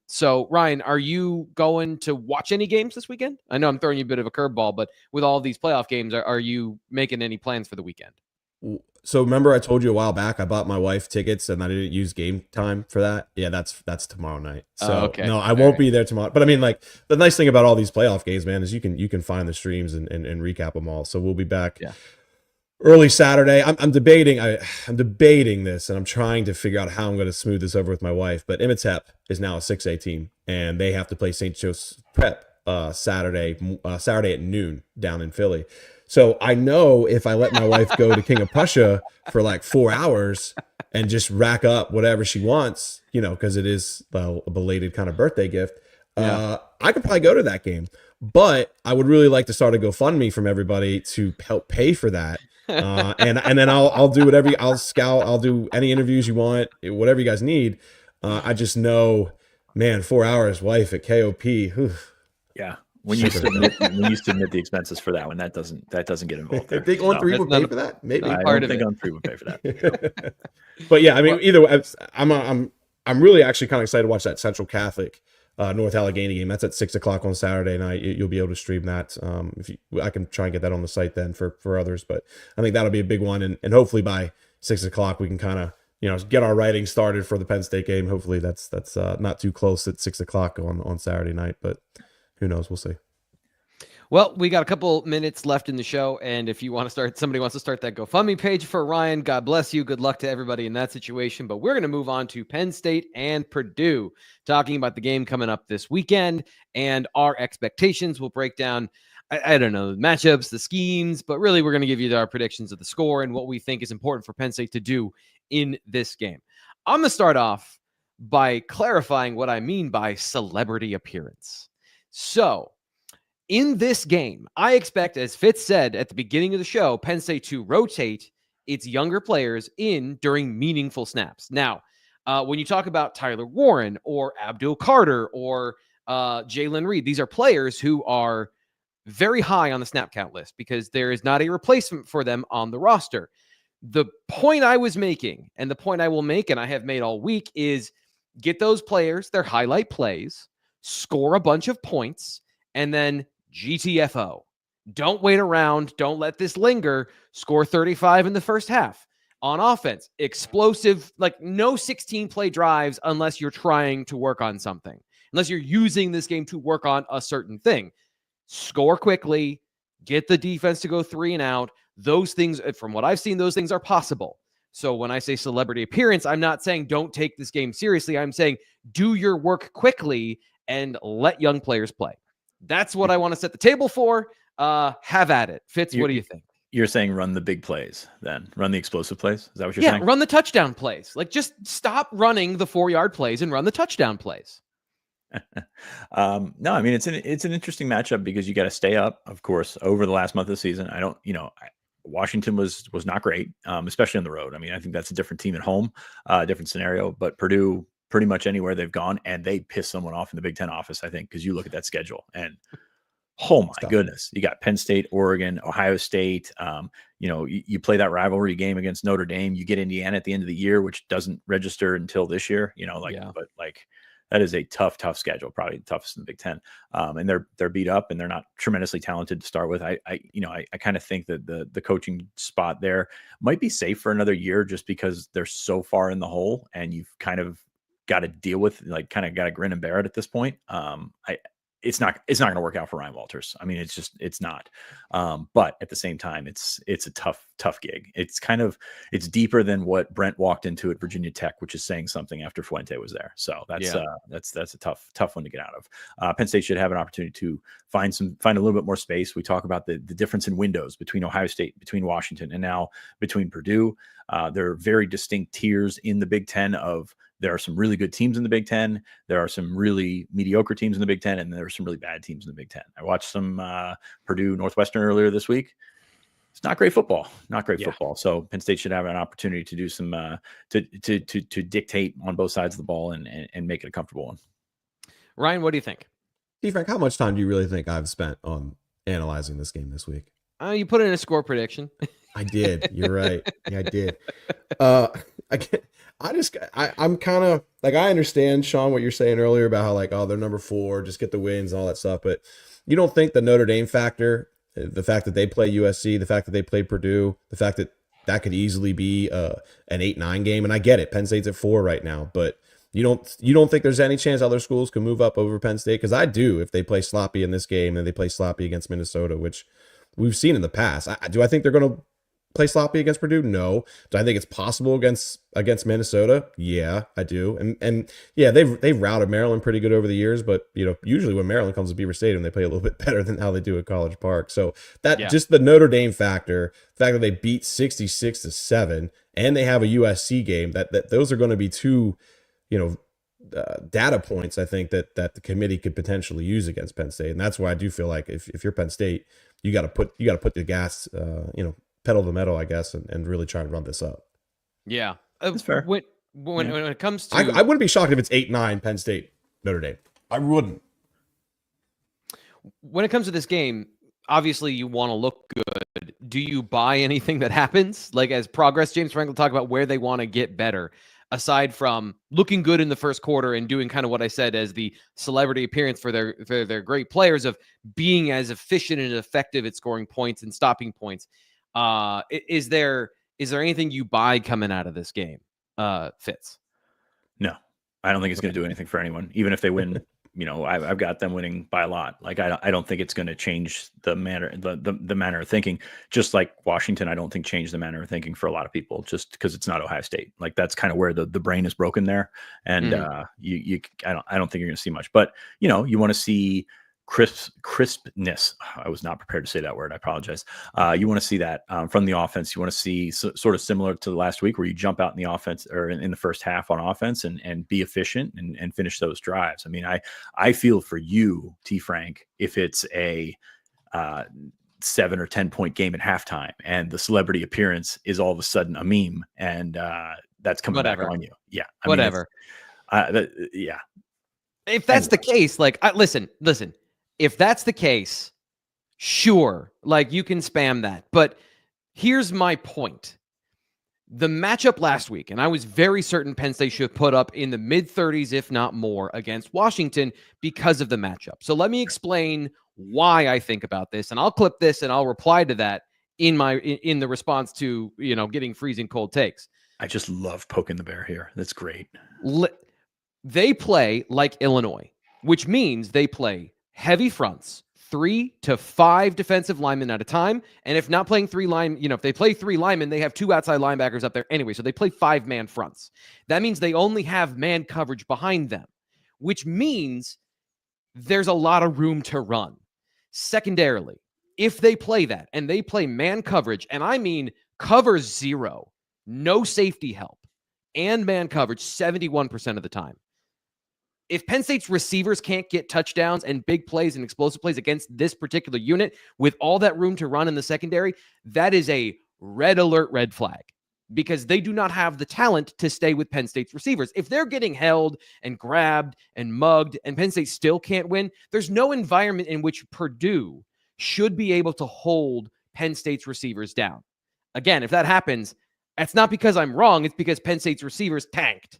So Ryan, are you going to watch any games this weekend? I know I'm throwing you a bit of a curveball, but with all these playoff games, are you making any plans for the weekend? So remember I told you a while back I bought my wife tickets and I didn't use Game Time for that? Yeah, that's tomorrow night. So okay. No, I won't be there tomorrow. But I mean, like, the nice thing about all these playoff games, man, is you can find the streams and recap them all. So we'll be back early Saturday. I'm debating this, and I'm trying to figure out how I'm going to smooth this over with my wife. But Imhotep is now a 6A team, and they have to play St. Joseph's Prep Saturday at noon down in Philly. So I know if I let my wife go to King of Prussia for like 4 hours and just rack up whatever she wants, because it is a belated kind of birthday gift, I could probably go to that game. But I would really like to start a GoFundMe from everybody to help pay for that. And then I'll do whatever. I'll scout. I'll do any interviews you want, whatever you guys need. I just know, man, 4 hours, wife at KOP. Whew. Yeah. When you submit the expenses for that one, that doesn't get involved there. I think On3 would pay for that. Maybe I don't think On3 would pay for that. But yeah, I mean, either way, I'm really actually kind of excited to watch that Central Catholic North Allegheny game. That's at 6:00 on Saturday night. You'll be able to stream that. I can try and get that on the site then for others, but I think that'll be a big one. And hopefully by 6:00 we can kind of get our writing started for the Penn State game. Hopefully that's not too close at 6:00 on Saturday night, but who knows? We'll see. Well, we got a couple minutes left in the show, and if somebody wants to start that GoFundMe page for Ryan, God bless you. Good luck to everybody in that situation. But we're going to move on to Penn State and Purdue, talking about the game coming up this weekend and our expectations. We'll break down, I don't know, the matchups, the schemes, but really we're going to give you our predictions of the score and what we think is important for Penn State to do in this game. I'm going to start off by clarifying what I mean by celebrity appearance. So, in this game, I expect, as Fitz said at the beginning of the show, Penn State to rotate its younger players in during meaningful snaps. Now, when you talk about Tyler Warren or Abdul Carter or Jalen Reed, these are players who are very high on the snap count list because there is not a replacement for them on the roster. The point I was making, and the point I will make, and I have made all week, is get those players their highlight plays, score a bunch of points, and then GTFO. Don't wait around. Don't let this linger. Score 35 in the first half. On offense, explosive, like no 16-play drives unless you're trying to work on something. Unless you're using this game to work on a certain thing. Score quickly. Get the defense to go 3 and out. Those things, from what I've seen, those things are possible. So when I say celebrity appearance, I'm not saying don't take this game seriously. I'm saying do your work quickly and let young players play. That's what I want to set the table for. Have at it. Fitz, what do you think? You're saying run the big plays then. Run the explosive plays? Is that what you're saying? Yeah, run the touchdown plays. Like, just stop running the 4-yard plays and run the touchdown plays. No, I mean, it's an interesting matchup because you got to stay up, of course, over the last month of the season. Washington was not great, especially on the road. I mean, I think that's a different team at home, different scenario. But Purdue, pretty much anywhere they've gone, and they piss someone off in the Big Ten office, I think, because you look at that schedule and oh my goodness, you got Penn State, Oregon, Ohio State. You play that rivalry game against Notre Dame. You get Indiana at the end of the year, which doesn't register until this year. But that is a tough schedule, probably the toughest in the Big Ten. And they're beat up and they're not tremendously talented to start with. I kind of think that the coaching spot there might be safe for another year just because they're so far in the hole and you've kind of got to deal with kind of got to grin and bear it at this point. It's not going to work out for Ryan Walters. I mean, it's not. But at the same time, it's a tough gig. It's deeper than what Brent walked into at Virginia Tech, which is saying something after Fuente was there. So that's a tough one to get out of. Penn State should have an opportunity to find a little bit more space. We talk about the difference in windows between Ohio State, between Washington, and now between Purdue. There are very distinct tiers in the Big Ten of there are some really good teams in the Big Ten. There are some really mediocre teams in the Big Ten, and there are some really bad teams in the Big Ten. I watched some Purdue Northwestern earlier this week. It's not great football. Football. So Penn State should have an opportunity to do some to dictate on both sides of the ball and make it a comfortable one. Ryan, what do you think? Hey, Frank, how much time do you really think I've spent on analyzing this game this week? You put in a score prediction. I did. You're right. Yeah, I did. I'm kind of like, I understand, Sean, what you're saying earlier about how they're number 4, just get the wins and all that stuff. But you don't think the Notre Dame factor, the fact that they play USC, the fact that they play Purdue, the fact that could easily be an 8-9 game. And I get it. Penn State's at 4 right now, but you don't think there's any chance other schools can move up over Penn State? Because I do, if they play sloppy in this game and they play sloppy against Minnesota, which we've seen in the past. Do I think they're going to play sloppy against Purdue? No. Do I think it's possible against Minnesota? Yeah, I do. And yeah, they've routed Maryland pretty good over the years, but usually when Maryland comes to Beaver Stadium, they play a little bit better than how they do at College Park. So just the Notre Dame factor, the fact that they beat 66-7 and they have a USC game, that those are going to be two, data points I think that the committee could potentially use against Penn State. And that's why I do feel like if you're Penn State, you got to put the gas, pedal to the metal, I guess, and really try and run this up. Yeah, that's fair. When it comes to, I wouldn't be shocked if it's 8-9 Penn State Notre Dame. I wouldn't. When it comes to this game, obviously you want to look good. Do you buy anything that happens? Like as progress, James Franklin talked about where they want to get better. Aside from looking good in the first quarter and doing kind of what I said as the celebrity appearance for their great players of being as efficient and effective at scoring points and stopping points. Is there anything you buy coming out of this game, Fitz? No, I don't think it's going to do anything for anyone, even if they win. I've got them winning by a lot. Like I don't think it's going to change the manner of thinking. Just like Washington, I don't think changed the manner of thinking for a lot of people, just because it's not Ohio State. Like that's kind of where the brain is broken there, and I don't think you're going to see much. But you want to see crispness. I was not prepared to say that word. I apologize. You want to see that from the offense. You want to see sort of similar to the last week where you jump out in the offense or in the first half on offense and be efficient and finish those drives. I mean, I feel for you, T. Frank, if it's a 7 or 10 point game at halftime and the celebrity appearance is all of a sudden a meme and that's coming back on you. Yeah. Whatever. Yeah. If that's the case, like, listen. If that's the case, sure, like you can spam that. But here's my point. The matchup last week, and I was very certain Penn State should put up in the mid-30s, if not more, against Washington because of the matchup. So let me explain why I think about this, and I'll clip this and I'll reply to that in the response to, getting freezing cold takes. I just love poking the bear here. That's great. They play like Illinois, which means they play heavy fronts, 3 to 5 defensive linemen at a time. And if not playing 3 line, if they play 3 linemen, they have 2 outside linebackers up there anyway. So they play 5-man fronts. That means they only have man coverage behind them, which means there's a lot of room to run. Secondarily, if they play that and they play man coverage, and I mean cover 0, no safety help, and man coverage 71% of the time, if Penn State's receivers can't get touchdowns and big plays and explosive plays against this particular unit with all that room to run in the secondary, that is a red alert, red flag, because they do not have the talent to stay with Penn State's receivers. If they're getting held and grabbed and mugged and Penn State still can't win, there's no environment in which Purdue should be able to hold Penn State's receivers down. Again, if that happens, that's not because I'm wrong. It's because Penn State's receivers tanked.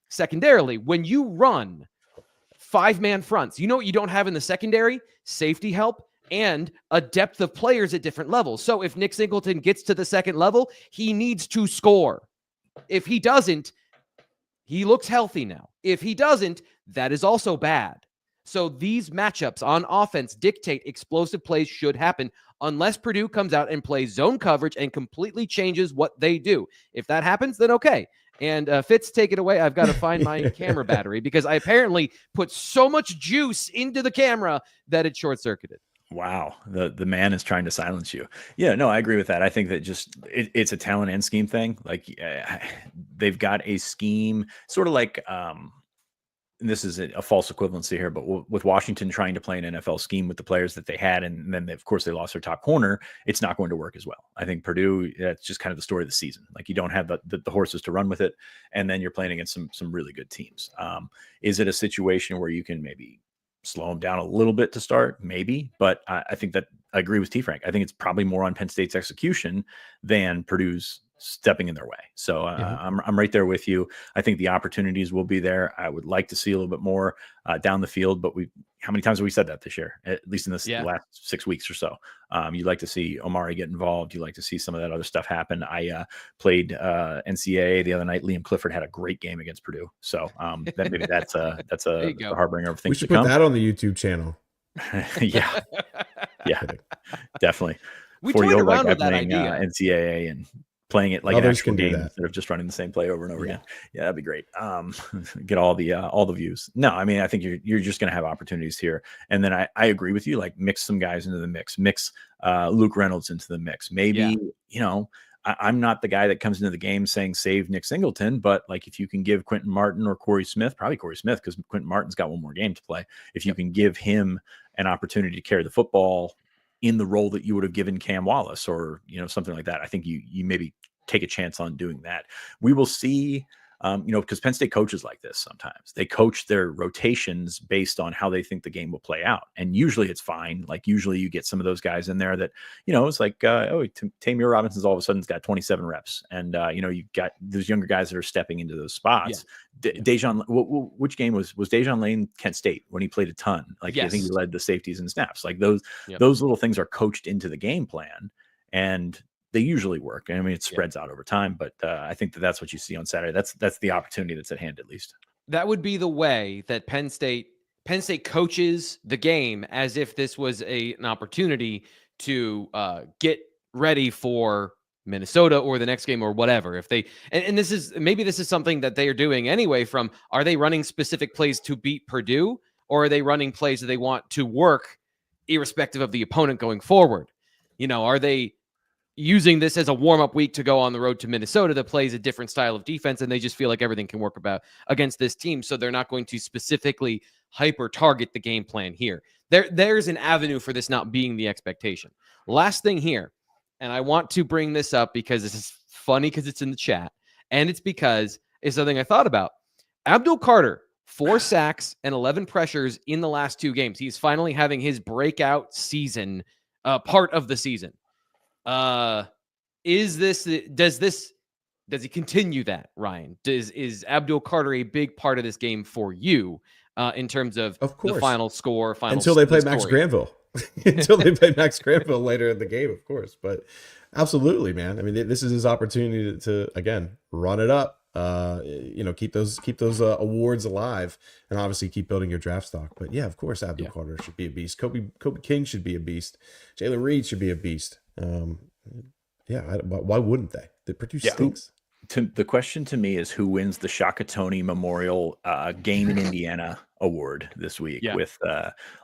Secondarily, when you run 5-man fronts, you know what you don't have in the secondary? Safety help and a depth of players at different levels. So if Nick Singleton gets to the second level, he needs to score. If he doesn't, he looks healthy now. If he doesn't, that is also bad. So these matchups on offense dictate explosive plays should happen unless Purdue comes out and plays zone coverage and completely changes what they do. If that happens, then okay. And Fitz, take it away. I've got to find my camera battery because I apparently put so much juice into the camera that it short-circuited. Wow. The man is trying to silence you. Yeah, no, I agree with that. I think that just it's a talent and scheme thing. Like they've got a scheme sort of like, and this is a false equivalency here, but with Washington trying to play an NFL scheme with the players that they had, and then of course they lost their top corner, it's not going to work as well. I think Purdue, that's just kind of the story of the season. Like you don't have the horses to run with it, and then you're playing against some really good teams. Is it a situation where you can maybe slow them down a little bit to start? Maybe, but I think that I agree with T. Frank. I think it's probably more on Penn State's execution than Purdue's stepping in their way. So I'm right there with you. I think the opportunities will be there. I would like to see a little bit more down the field, but how many times have we said that this year, at least in this last 6 weeks or so? You'd like to see Omari get involved. You'd like to see some of that other stuff happen. I played NCAA the other night. Liam Clifford had a great game against Purdue. So maybe that's a harbinger of things we should to put come. that on the YouTube channel. yeah, definitely. We toyed around with that idea. NCAA and playing it like Others an actual can do game that. instead of just running the same play over and over again. Yeah, that'd be great. Get all the views. No, I mean, I think you're just going to have opportunities here. And then I agree with you, like mix some guys into the mix, mix Luke Reynolds into the mix. Maybe, I'm not the guy that comes into the game saying save Nick Singleton, but like if you can give Quentin Martin or Corey Smith, probably Corey Smith, because Quentin Martin's got one more game to play. If you can give him an opportunity to carry the football in the role that you would have given Cam Wallace or, something like that, I think you maybe take a chance on doing that. We will see, because Penn State coaches like this sometimes. They coach their rotations based on how they think the game will play out. And usually it's fine. Like usually you get some of those guys in there that, it's like, Tamir Robinson's all of a sudden got 27 reps. And, you've got those younger guys that are stepping into those spots. Yeah. Dejon, which game was Dejon Lane Kent State when he played a ton? Like I think he led the safeties and snaps. Like those little things are coached into the game plan. And they usually work. I mean, it spreads out over time, but I think that's what you see on Saturday. That's the opportunity that's at hand, at least. That would be the way that Penn State coaches the game as if this was an opportunity to get ready for Minnesota or the next game or whatever. If they and this is something that they are doing anyway. Are they running specific plays to beat Purdue, or are they running plays that they want to work irrespective of the opponent going forward? Are they using this as a warm-up week to go on the road to Minnesota that plays a different style of defense, and they just feel like everything can work against this team, so they're not going to specifically hyper-target the game plan here. There's an avenue for this not being the expectation. Last thing here, and I want to bring this up because this is funny because it's in the chat, and it's because it's something I thought about. Abdul Carter, 4 sacks and 11 pressures in the last 2 games. He's finally having his breakout season, part of the season. Does he continue that, Ryan? Is Abdul Carter a big part of this game for you in terms of the final score? Until they play Max Granville. Until they play Max Granville later in the game, of course. But absolutely, man. I mean, this is his opportunity to again run it up. Keep those awards alive, and obviously keep building your draft stock. But yeah, of course, Abdul Carter should be a beast. Kobe King should be a beast. Jalen Reed should be a beast. Why wouldn't they? The Purdue stinks. The question to me is who wins the Shakatoni Memorial Game in Indiana award this week with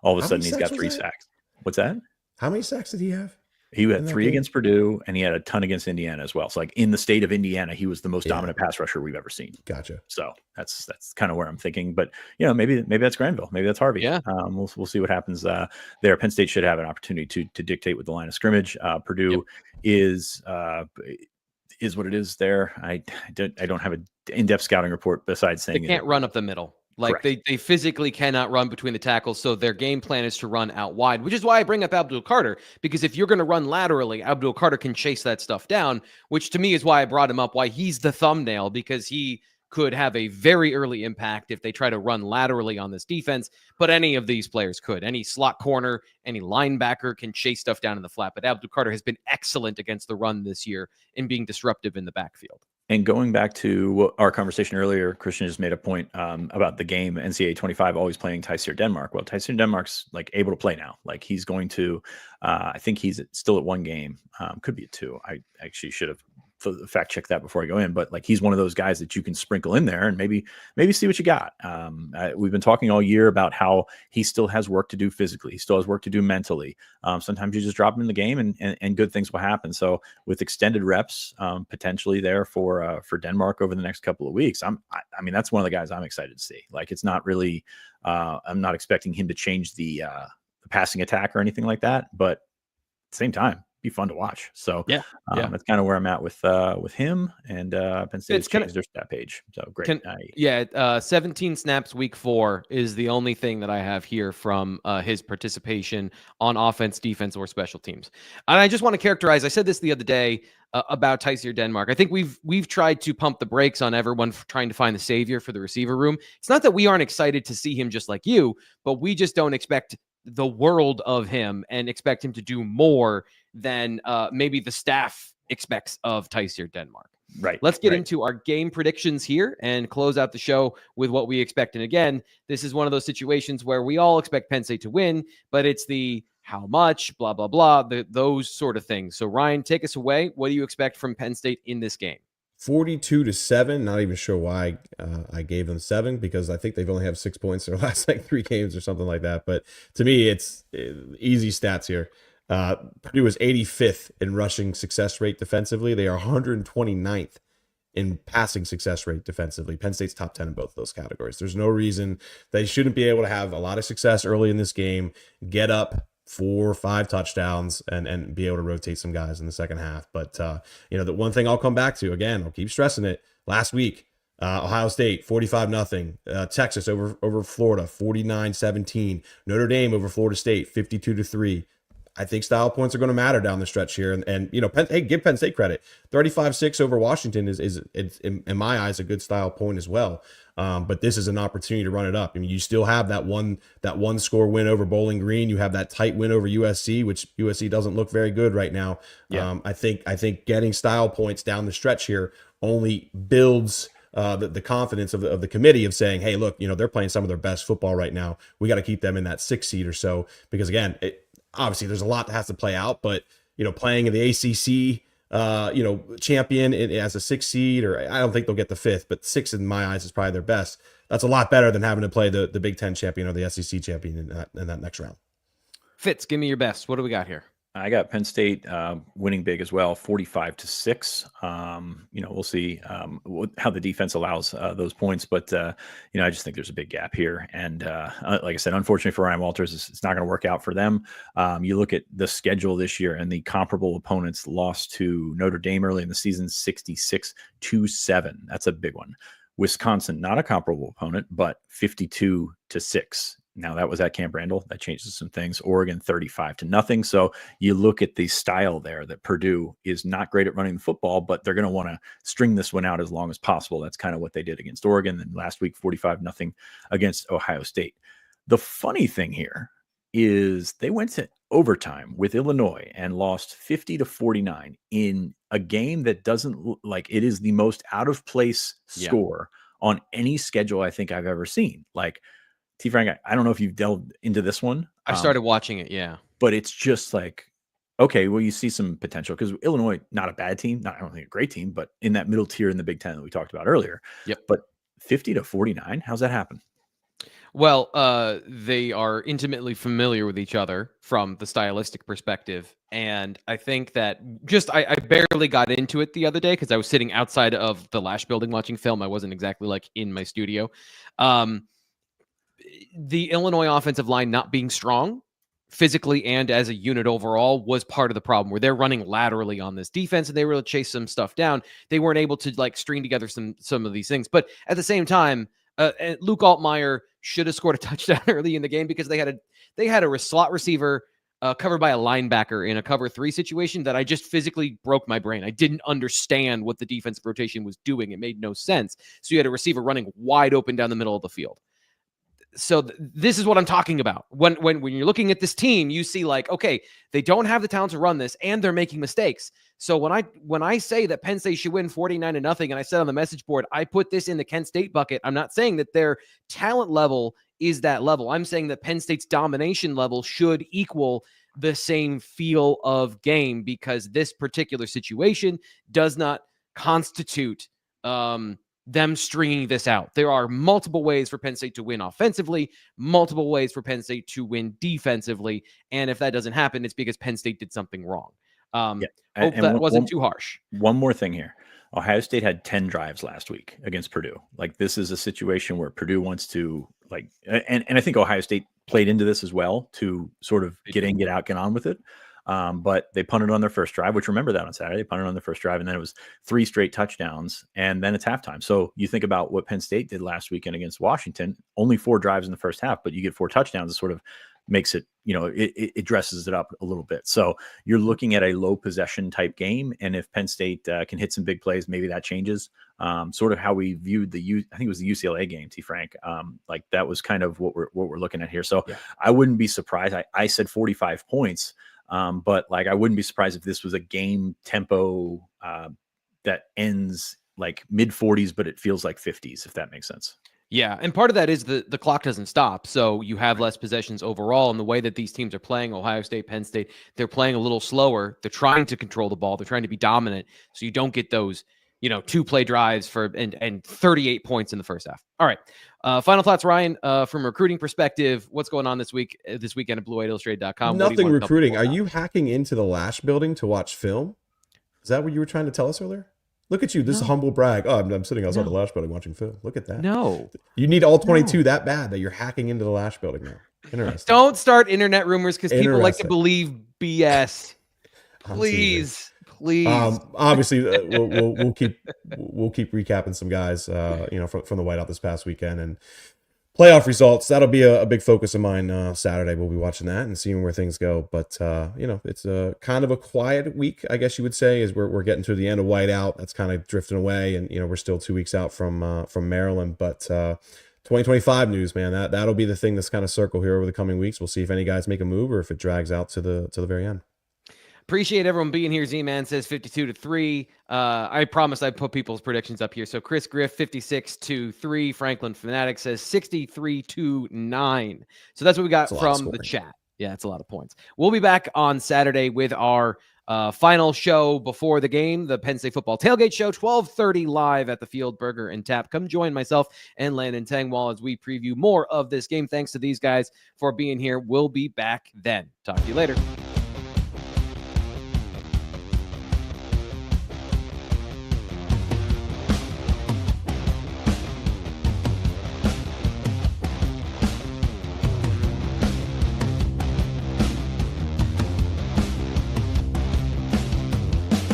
all of a sudden he's got 3 sacks. What's that? How many sacks did he have? He had in that 3 game? against Purdue, and he had a ton against Indiana as well. So like in the state of Indiana, he was the most Yeah. dominant pass rusher we've ever seen. Gotcha. So that's kind of where I'm thinking. But maybe that's Granville, maybe that's Harvey. Yeah. We'll see what happens there. Penn State should have an opportunity to dictate with the line of scrimmage. Purdue is what it is there. I don't have an in-depth scouting report besides saying They can't run up the middle. Like they physically cannot run between the tackles. So their game plan is to run out wide, which is why I bring up Abdul Carter, because if you're going to run laterally, Abdul Carter can chase that stuff down, which to me is why I brought him up, why he's the thumbnail, because he could have a very early impact if they try to run laterally on this defense. But any of these players could. Any slot corner, any linebacker can chase stuff down in the flat. But Abdul Carter has been excellent against the run this year in being disruptive in the backfield. And going back to our conversation earlier, Christian just made a point about the game, NCAA 25 always playing Tyseer Denmark. Well, Tyseer Denmark's like able to play now. Like he's going to, I think he's still at 1 game, could be at 2. I actually should have fact check that before I go in, but like he's one of those guys that you can sprinkle in there and maybe see what you got. We've been talking all year about how he still has work to do physically. He still has work to do mentally. Sometimes you just drop him in the game and good things will happen. So with extended reps potentially there for Denmark over the next couple of weeks, I mean that's one of the guys I'm excited to see. Like it's not really I'm not expecting him to change the passing attack or anything like that, but at the same time be fun to watch. So that's kind of where I'm at with him and Penn State has changed their stat page. So great. 17 snaps week 4 is the only thing that I have here from his participation on offense, defense, or special teams. And I just want to characterize, I said this the other day about Tyseer Denmark. I think we've tried to pump the brakes on everyone for trying to find the savior for the receiver room. It's not that we aren't excited to see him just like you, but we just don't expect the world of him and expect him to do more than maybe the staff expects of Tyseer Denmark. Right. Let's get into our game predictions here and close out the show with what we expect. And again, this is one of those situations where we all expect Penn State to win, but it's the how much, blah, blah, blah, those sort of things. So Ryan, take us away. What do you expect from Penn State in this game? 42-7. Not even sure why I gave them 7, because I think they've only have 6 points in their last 3 games or something like that. But to me, it's easy stats here. Purdue is 85th in rushing success rate defensively. They are 129th in passing success rate defensively. Penn State's top 10 in both of those categories. There's no reason they shouldn't be able to have a lot of success early in this game, get up 4 or 5 touchdowns and be able to rotate some guys in the second half. But, the one thing I'll come back to, again, I'll keep stressing it. Last week, Ohio State, 45-0. Texas over Florida, 49-17. Notre Dame over Florida State, 52-3. I think style points are going to matter down the stretch here. And give Penn State credit. 35-6 over Washington is in my eyes, a good style point as well. But this is an opportunity to run it up. I mean, you still have that one score win over Bowling Green. You have that tight win over USC, which USC doesn't look very good right now. Yeah. I think getting style points down the stretch here only builds the confidence of the committee of saying, hey, look, they're playing some of their best football right now. We got to keep them in that 6 seed or so, because again, obviously there's a lot that has to play out, but playing in the ACC, champion as a 6 seed, or I don't think they'll get the 5th, but 6 in my eyes is probably their best. That's a lot better than having to play the Big Ten champion or the SEC champion in that next round. Fitz, give me your best. What do we got here? I got Penn State winning big as well, 45-6. We'll see how the defense allows those points, but I just think there's a big gap here. And like I said, unfortunately for Ryan Walters, it's not going to work out for them. You look at the schedule this year, and the comparable opponents lost to Notre Dame early in the season, 66-7. That's a big one. Wisconsin, not a comparable opponent, but 52-6. Now that was at Camp Randall. That changes some things. Oregon 35-0. So you look at the style there that Purdue is not great at running the football, but they're going to want to string this one out as long as possible. That's kind of what they did against Oregon. And last week, 45-0 against Ohio State. The funny thing here is they went to overtime with Illinois and lost 50-49 in a game that doesn't look like it is the most out of place score on any schedule I think I've ever seen. Like, T. Frank, I don't know if you've delved into this one. I started watching it, but it's just like, okay, well, you see some potential because Illinois, not a bad team, I don't think a great team, but in that middle tier in the Big Ten that we talked about earlier. Yep. But 50-49, how's that happen? Well, they are intimately familiar with each other from the stylistic perspective. And I think that I barely got into it the other day because I was sitting outside of the Lash building watching film. I wasn't exactly like in my studio. The Illinois offensive line not being strong physically and as a unit overall was part of the problem, where they're running laterally on this defense and they were able to chase some stuff down. They weren't able to like string together some of these things. But at the same time, Luke Altmaier should have scored a touchdown early in the game because they had a slot receiver covered by a linebacker in a cover 3 situation that I just physically broke my brain. I didn't understand what the defensive rotation was doing. It made no sense. So you had a receiver running wide open down the middle of the field. So this is what I'm talking about. When you're looking at this team, you see like, okay, they don't have the talent to run this and they're making mistakes. So when I say that Penn State should win 49-0, and I said on the message board, I put this in the Kent State bucket. I'm not saying that their talent level is that level. I'm saying that Penn State's domination level should equal the same feel of game, because this particular situation does not constitute them stringing this out. There are multiple ways for Penn State to win offensively, multiple ways for Penn State to win defensively. And if that doesn't happen, it's because Penn State did something wrong. Hope that wasn't too harsh. One more thing here. Ohio State had 10 drives last week against Purdue. Like, this is a situation where Purdue wants to and I think Ohio State played into this as well to sort of get on with it. But they punted on their first drive, which, remember that on Saturday, they punted on their first drive, and then it was 3 straight touchdowns, and then it's halftime. So you think about what Penn State did last weekend against Washington, only 4 drives in the first half, but you get 4 touchdowns. It sort of makes it, it dresses it up a little bit. So you're looking at a low possession type game. And if Penn State can hit some big plays, maybe that changes sort of how we viewed I think it was the UCLA game, T. Frank. Like, that was kind of what we're looking at here. So yeah. I wouldn't be surprised. I said 45 points. But like, I wouldn't be surprised if this was a game tempo that ends like mid 40s, but it feels like 50s, if that makes sense. Yeah. And part of that is the clock doesn't stop. So you have less possessions overall. And the way that these teams are playing, Ohio State, Penn State, they're playing a little slower. They're trying to control the ball. They're trying to be dominant. So you don't get those, 2-play drives and 38 points in the first half. All right. Final thoughts, Ryan, from a recruiting perspective. What's going on this weekend at BlueWhiteIllustrated.com? Nothing recruiting. Are you hacking into the Lash building to watch film? Is that what you were trying to tell us earlier? Look at you. This is a humble brag. Oh, I'm sitting outside the Lash building watching film. Look at that. No. You need all 22 that bad that you're hacking into the Lash building now. Interesting. Don't start internet rumors because people like to believe BS. Please. Obviously, we'll keep recapping some guys, from the whiteout this past weekend and playoff results. That'll be a big focus of mine Saturday. We'll be watching that and seeing where things go. But it's a kind of a quiet week, I guess you would say, as we're getting to the end of whiteout. That's kind of drifting away, and we're still 2 weeks out from Maryland. But 2025 news, man, that'll be the thing that's kind of circle here over the coming weeks. We'll see if any guys make a move or if it drags out to the very end. Appreciate everyone being here. Z-Man says 52-3. I promised I'd put people's predictions up here. So Chris Griff, 56-3. Franklin Fanatic says 63-9. So that's what we got from the chat. Yeah, it's a lot of points. We'll be back on Saturday with our final show before the game, the Penn State Football Tailgate Show, 12:30 live at the Field Burger and Tap. Come join myself and Landon Tangwall as we preview more of this game. Thanks to these guys for being here. We'll be back then. Talk to you later.